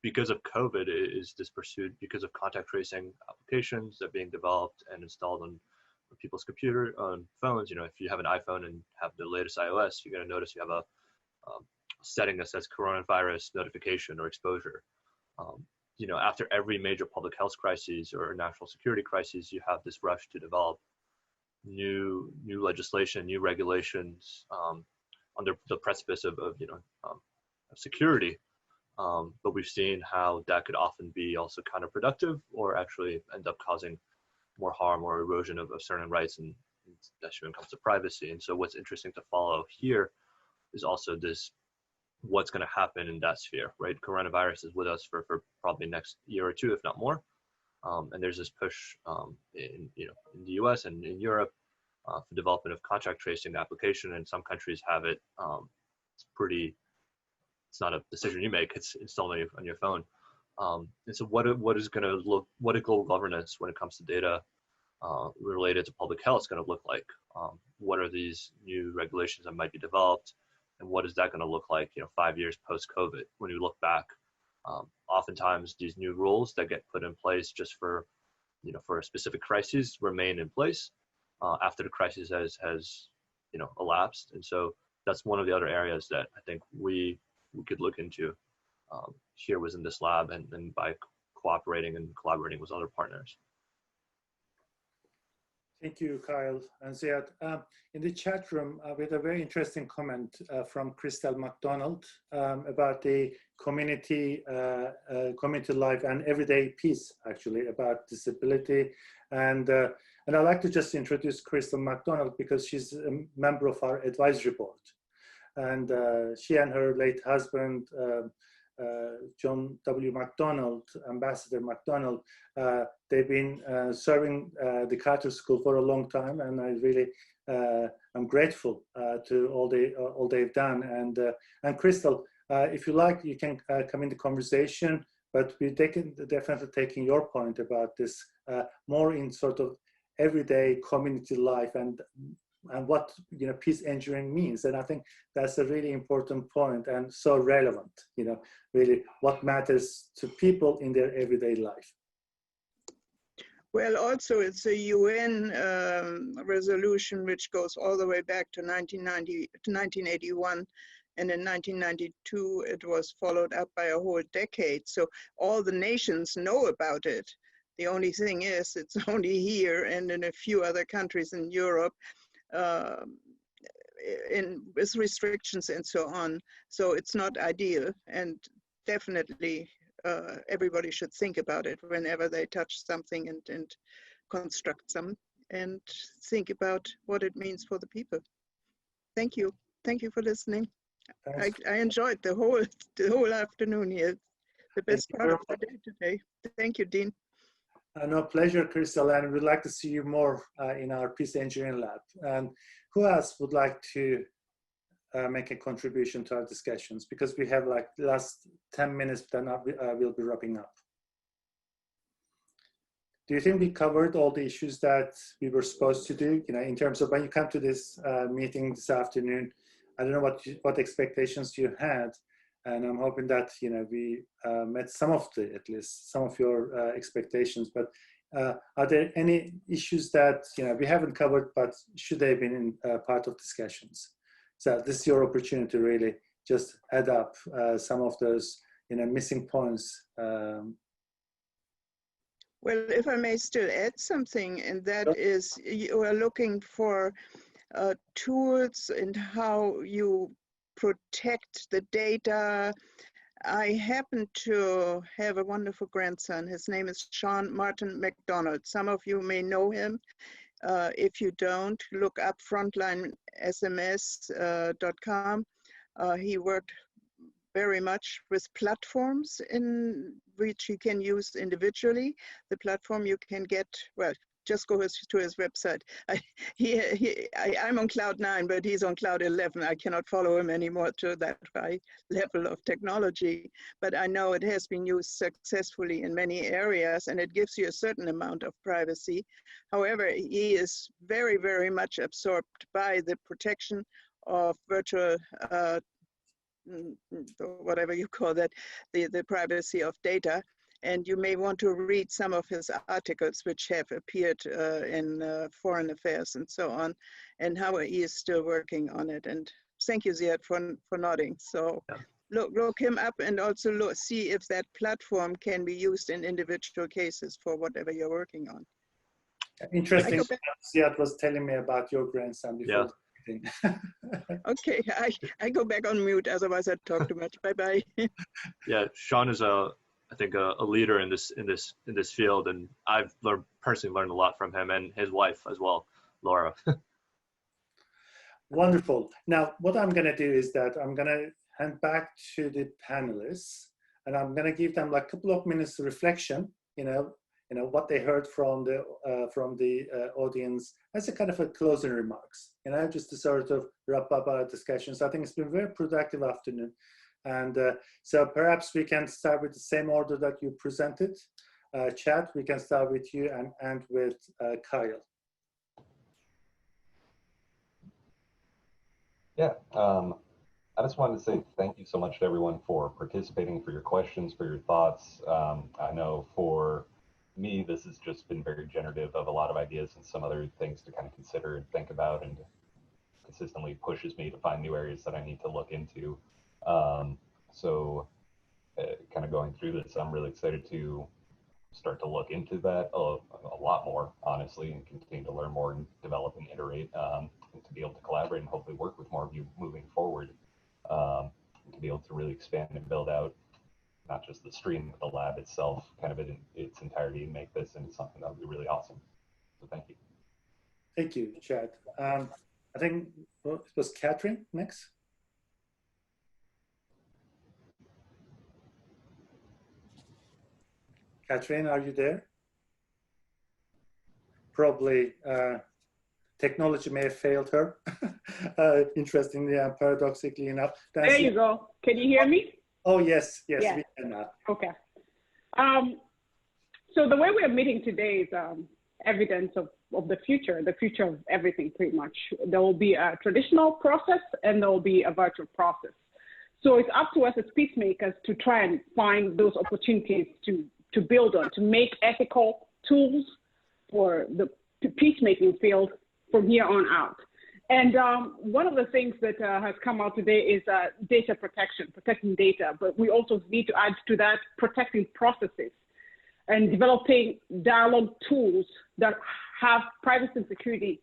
because of COVID, is this pursuit because of contact tracing applications that are being developed and installed on people's computer, on phones. If you have an iPhone and have the latest iOS, you're going to notice you have a setting that says coronavirus notification or exposure. After every major public health crisis or national security crisis, you have this rush to develop new legislation, new regulations under the precipice of security. But we've seen how that could often be also counterproductive or actually end up causing more harm or erosion of certain rights, and especially when it comes to privacy. And so what's interesting to follow here is also this, what's going to happen in that sphere, right? Coronavirus is with us for probably next year or two, if not more. And there's this push in the US and in Europe for development of contact tracing application, and some countries have it. It's not a decision you make, it's installed on your phone. And so what is global governance when it comes to data related to public health is going to look like? What are these new regulations that might be developed? And what is that going to look like, 5 years post-COVID? When you look back, oftentimes these new rules that get put in place just for a specific crisis remain in place after the crisis has elapsed. And so that's one of the other areas that I think we could look into here within this lab, and by cooperating and collaborating with other partners. Thank you, Keil and Ziad. In the chat room, we had a very interesting comment from Crystal MacDonald about the community life and everyday peace, actually, about disability. And I'd like to just introduce Crystal MacDonald because she's a member of our advisory board. And she and her late husband, John W. MacDonald, Ambassador MacDonald, they've been serving the Carter School for a long time, and I really I'm grateful to all they've done. And Crystal, if you like, you can come in the conversation, but we're definitely taking your point about this more in sort of everyday community life and what peace engineering means. And I think that's a really important point and so relevant, really what matters to people in their everyday life. Well, also it's a UN resolution which goes all the way back to 1981, and in 1992 it was followed up by a whole decade. So all the nations know about it. The only thing is it's only here and in a few other countries in Europe with restrictions and so on. So it's not ideal, and definitely everybody should think about it whenever they touch something and construct some, and think about what it means for the people. Thank you. Thank you for listening. I enjoyed the whole afternoon here. The best part of the day today. Thank you, Dean. No, pleasure, Crystal, and we'd like to see you more in our Peace Engineering Lab. And who else would like to make a contribution to our discussions? Because we have like the last 10 minutes, then we'll be wrapping up. Do you think we covered all the issues that we were supposed to do? In terms of when you come to this meeting this afternoon, I don't know what expectations you had. And I'm hoping that we met at least some of your expectations. But are there any issues that we haven't covered, but should they have been in part of discussions? So this is your opportunity to really just add up some of those missing points. Well, if I may still add something, and that is you are looking for tools and how you protect the data. I happen to have a wonderful grandson. His name is Sean Martin McDonald. Some of you may know him. If you don't, look up frontlinesms.com. He worked very much with platforms in which you can use individually. The platform you can get, well, just go to his website. I'm on cloud 9, but he's on cloud 11. I cannot follow him anymore to that high level of technology. But I know it has been used successfully in many areas, and it gives you a certain amount of privacy. However, he is very, very much absorbed by the protection of virtual whatever you call that, the privacy of data. And you may want to read some of his articles which have appeared in Foreign Affairs and so on, and how he is still working on it. And thank you, Ziad, for nodding. So look him up, and also see if that platform can be used in individual cases for whatever you're working on. Interesting. Ziad was telling me about your grandson before. Yeah. Okay, I go back on mute, otherwise I'd talk too much. Bye-bye. Yeah, Sean is I think a leader in this field, and I've personally learned a lot from him and his wife as well, Laura. Wonderful. Now, what I'm going to do is that I'm going to hand back to the panelists, and I'm going to give them like a couple of minutes of reflection. What they heard from the audience as a kind of a closing remarks. Just to sort of wrap up our discussion. So I think it's been a very productive afternoon. And so perhaps we can start with the same order that you presented. Chad, we can start with you and end with Keil. Yeah, I just wanted to say thank you so much to everyone for participating, for your questions, for your thoughts. I know for me, this has just been very generative of a lot of ideas and some other things to kind of consider and think about, and consistently pushes me to find new areas that I need to look into. Kind of going through this, I'm really excited to start to look into that a lot more, honestly, and continue to learn more and develop and iterate, and to be able to collaborate and hopefully work with more of you moving forward, and to be able to really expand and build out not just the stream, but the lab itself, kind of in its entirety, and make this into something that would be really awesome. So thank you. Thank you, Chad. I think it was Catherine next. Catherine, are you there? Probably technology may have failed her, interestingly and paradoxically enough. There you go. Can you hear me? Oh, yes, we can now. Okay. So the way we are meeting today is evidence of the future of everything, pretty much. There will be a traditional process and there will be a virtual process. So it's up to us as peacemakers to try and find those opportunities to build on, to make ethical tools for the peacemaking field from here on out. And one of the things that has come out today is data protection, protecting data, but we also need to add to that protecting processes and developing dialogue tools that have privacy and security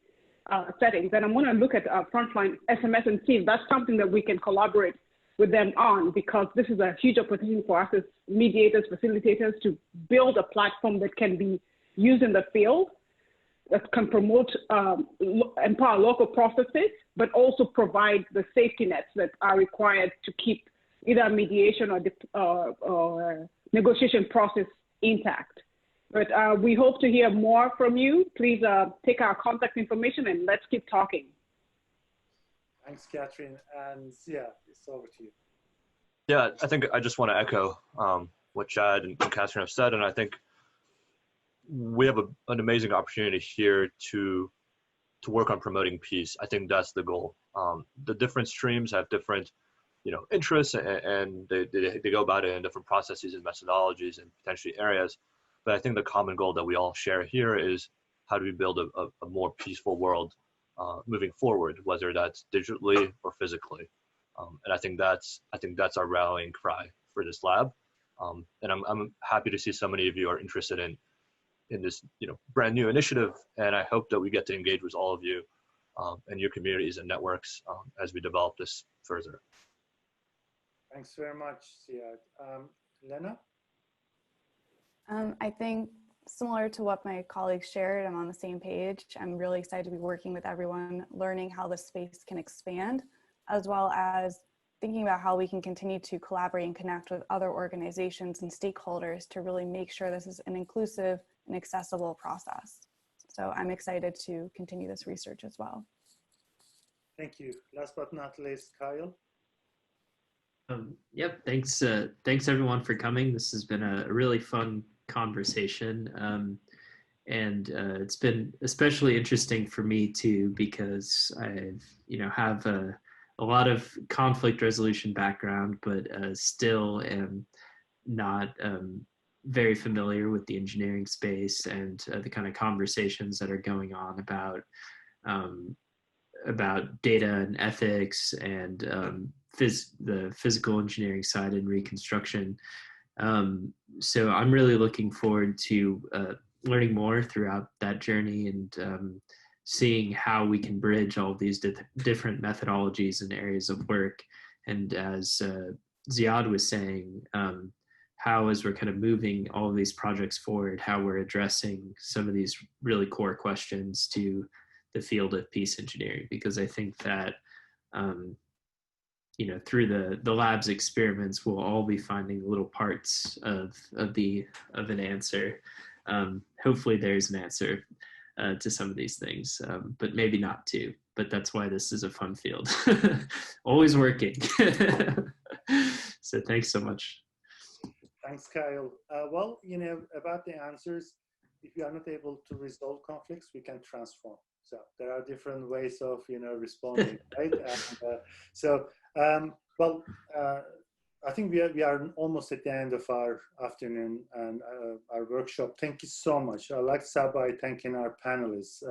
settings. And I'm going to look at Frontline SMS and see if that's something that we can collaborate with them on, because this is a huge opportunity for us as mediators, facilitators, to build a platform that can be used in the field, that can promote, empower local processes, but also provide the safety nets that are required to keep either mediation or negotiation process intact. But we hope to hear more from you. Please take our contact information and let's keep talking. Thanks, Catherine. And yeah, it's over to you. Yeah, I think I just want to echo what Chad and Catherine have said, and I think we have an amazing opportunity here to work on promoting peace. I think that's the goal. The different streams have different, interests, and they go about it in different processes and methodologies and potentially areas. But I think the common goal that we all share here is how do we build a more peaceful world moving forward, whether that's digitally or physically. And I think that's our rallying cry for this lab. And I'm happy to see so many of you are interested in in this brand new initiative, and I hope that we get to engage with all of you and your communities and networks as we develop this further. Thanks very much, Ziad. Elana? I think similar to what my colleagues shared, I'm on the same page. I'm really excited to be working with everyone, learning how the space can expand, as well as thinking about how we can continue to collaborate and connect with other organizations and stakeholders to really make sure this is an inclusive and accessible process. So I'm excited to continue this research as well. Thank you. Last but not least, Keil. Yep, thanks everyone for coming. This has been a really fun conversation. And it's been especially interesting for me too, because I've, have a lot of conflict resolution background, but still am not very familiar with the engineering space and the kind of conversations that are going on about data and ethics and the physical engineering side and reconstruction. So I'm really looking forward to learning more throughout that journey and seeing how we can bridge all of these different methodologies and areas of work. And as Ziad was saying, how as we're kind of moving all of these projects forward, how we're addressing some of these really core questions to the field of peace engineering, because I think that through the lab's experiments, we'll all be finding little parts of an answer. Hopefully there's an answer to some of these things, but maybe not to. But that's why this is a fun field. Always working. So thanks so much. Thanks, Keil. Well, about the answers, if we are not able to resolve conflicts, we can transform. So there are different ways of, responding, right? I think we are almost at the end of our afternoon and our workshop. Thank you so much. I'd like to start by thanking our panelists.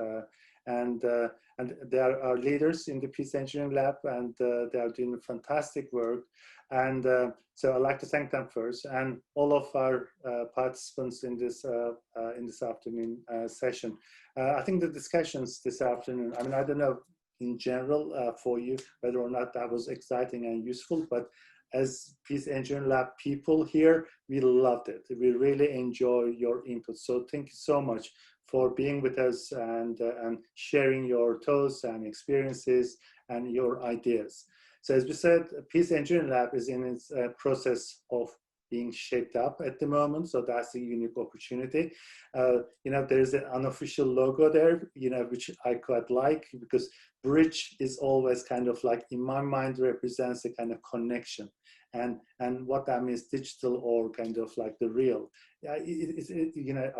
And they are our leaders in the Peace Engineering Lab, and they are doing fantastic work. And so I'd like to thank them first, and all of our participants in this afternoon session. I think the discussions this afternoon, I don't know in general for you whether or not that was exciting and useful, but as Peace Engineering Lab people here, we loved it. We really enjoy your input. So thank you so much for being with us and sharing your thoughts and experiences and your ideas. So as we said, Peace Engineering Lab is in its process of being shaped up at the moment. So that's a unique opportunity. There's an unofficial logo there, which I quite like, because bridge is always kind of like, in my mind, represents a kind of connection. And what that means, digital or kind of like the real. I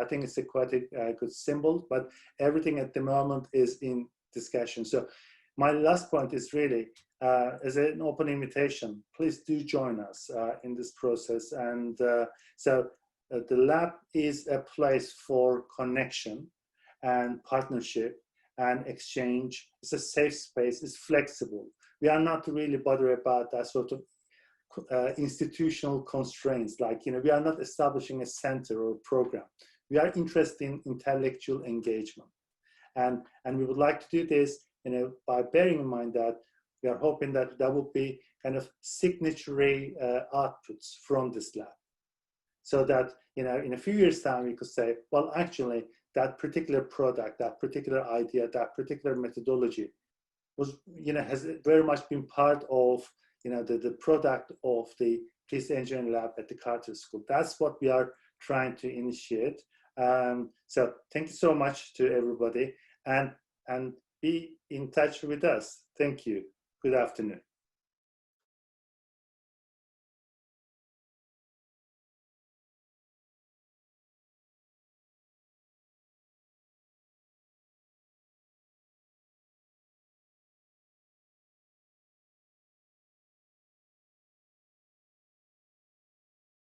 think it's quite a good symbol, but everything at the moment is in discussion. So my last point is really, as an open invitation, please do join us in this process. And the lab is a place for connection and partnership and exchange. It's a safe space, it's flexible. We are not really bothered about that sort of institutional constraints, like, we are not establishing a center or a program. We are interested in intellectual engagement. And we would like to do this, by bearing in mind that we are hoping that there will be kind of signatory outputs from this lab. So that, in a few years' time, we could say, well, actually, that particular product, that particular idea, that particular methodology was, has very much been part of, the product of the Peace Engineering Lab at the Carter School. That's what we are trying to initiate. So thank you so much to everybody, and be in touch with us. Thank you. Good afternoon.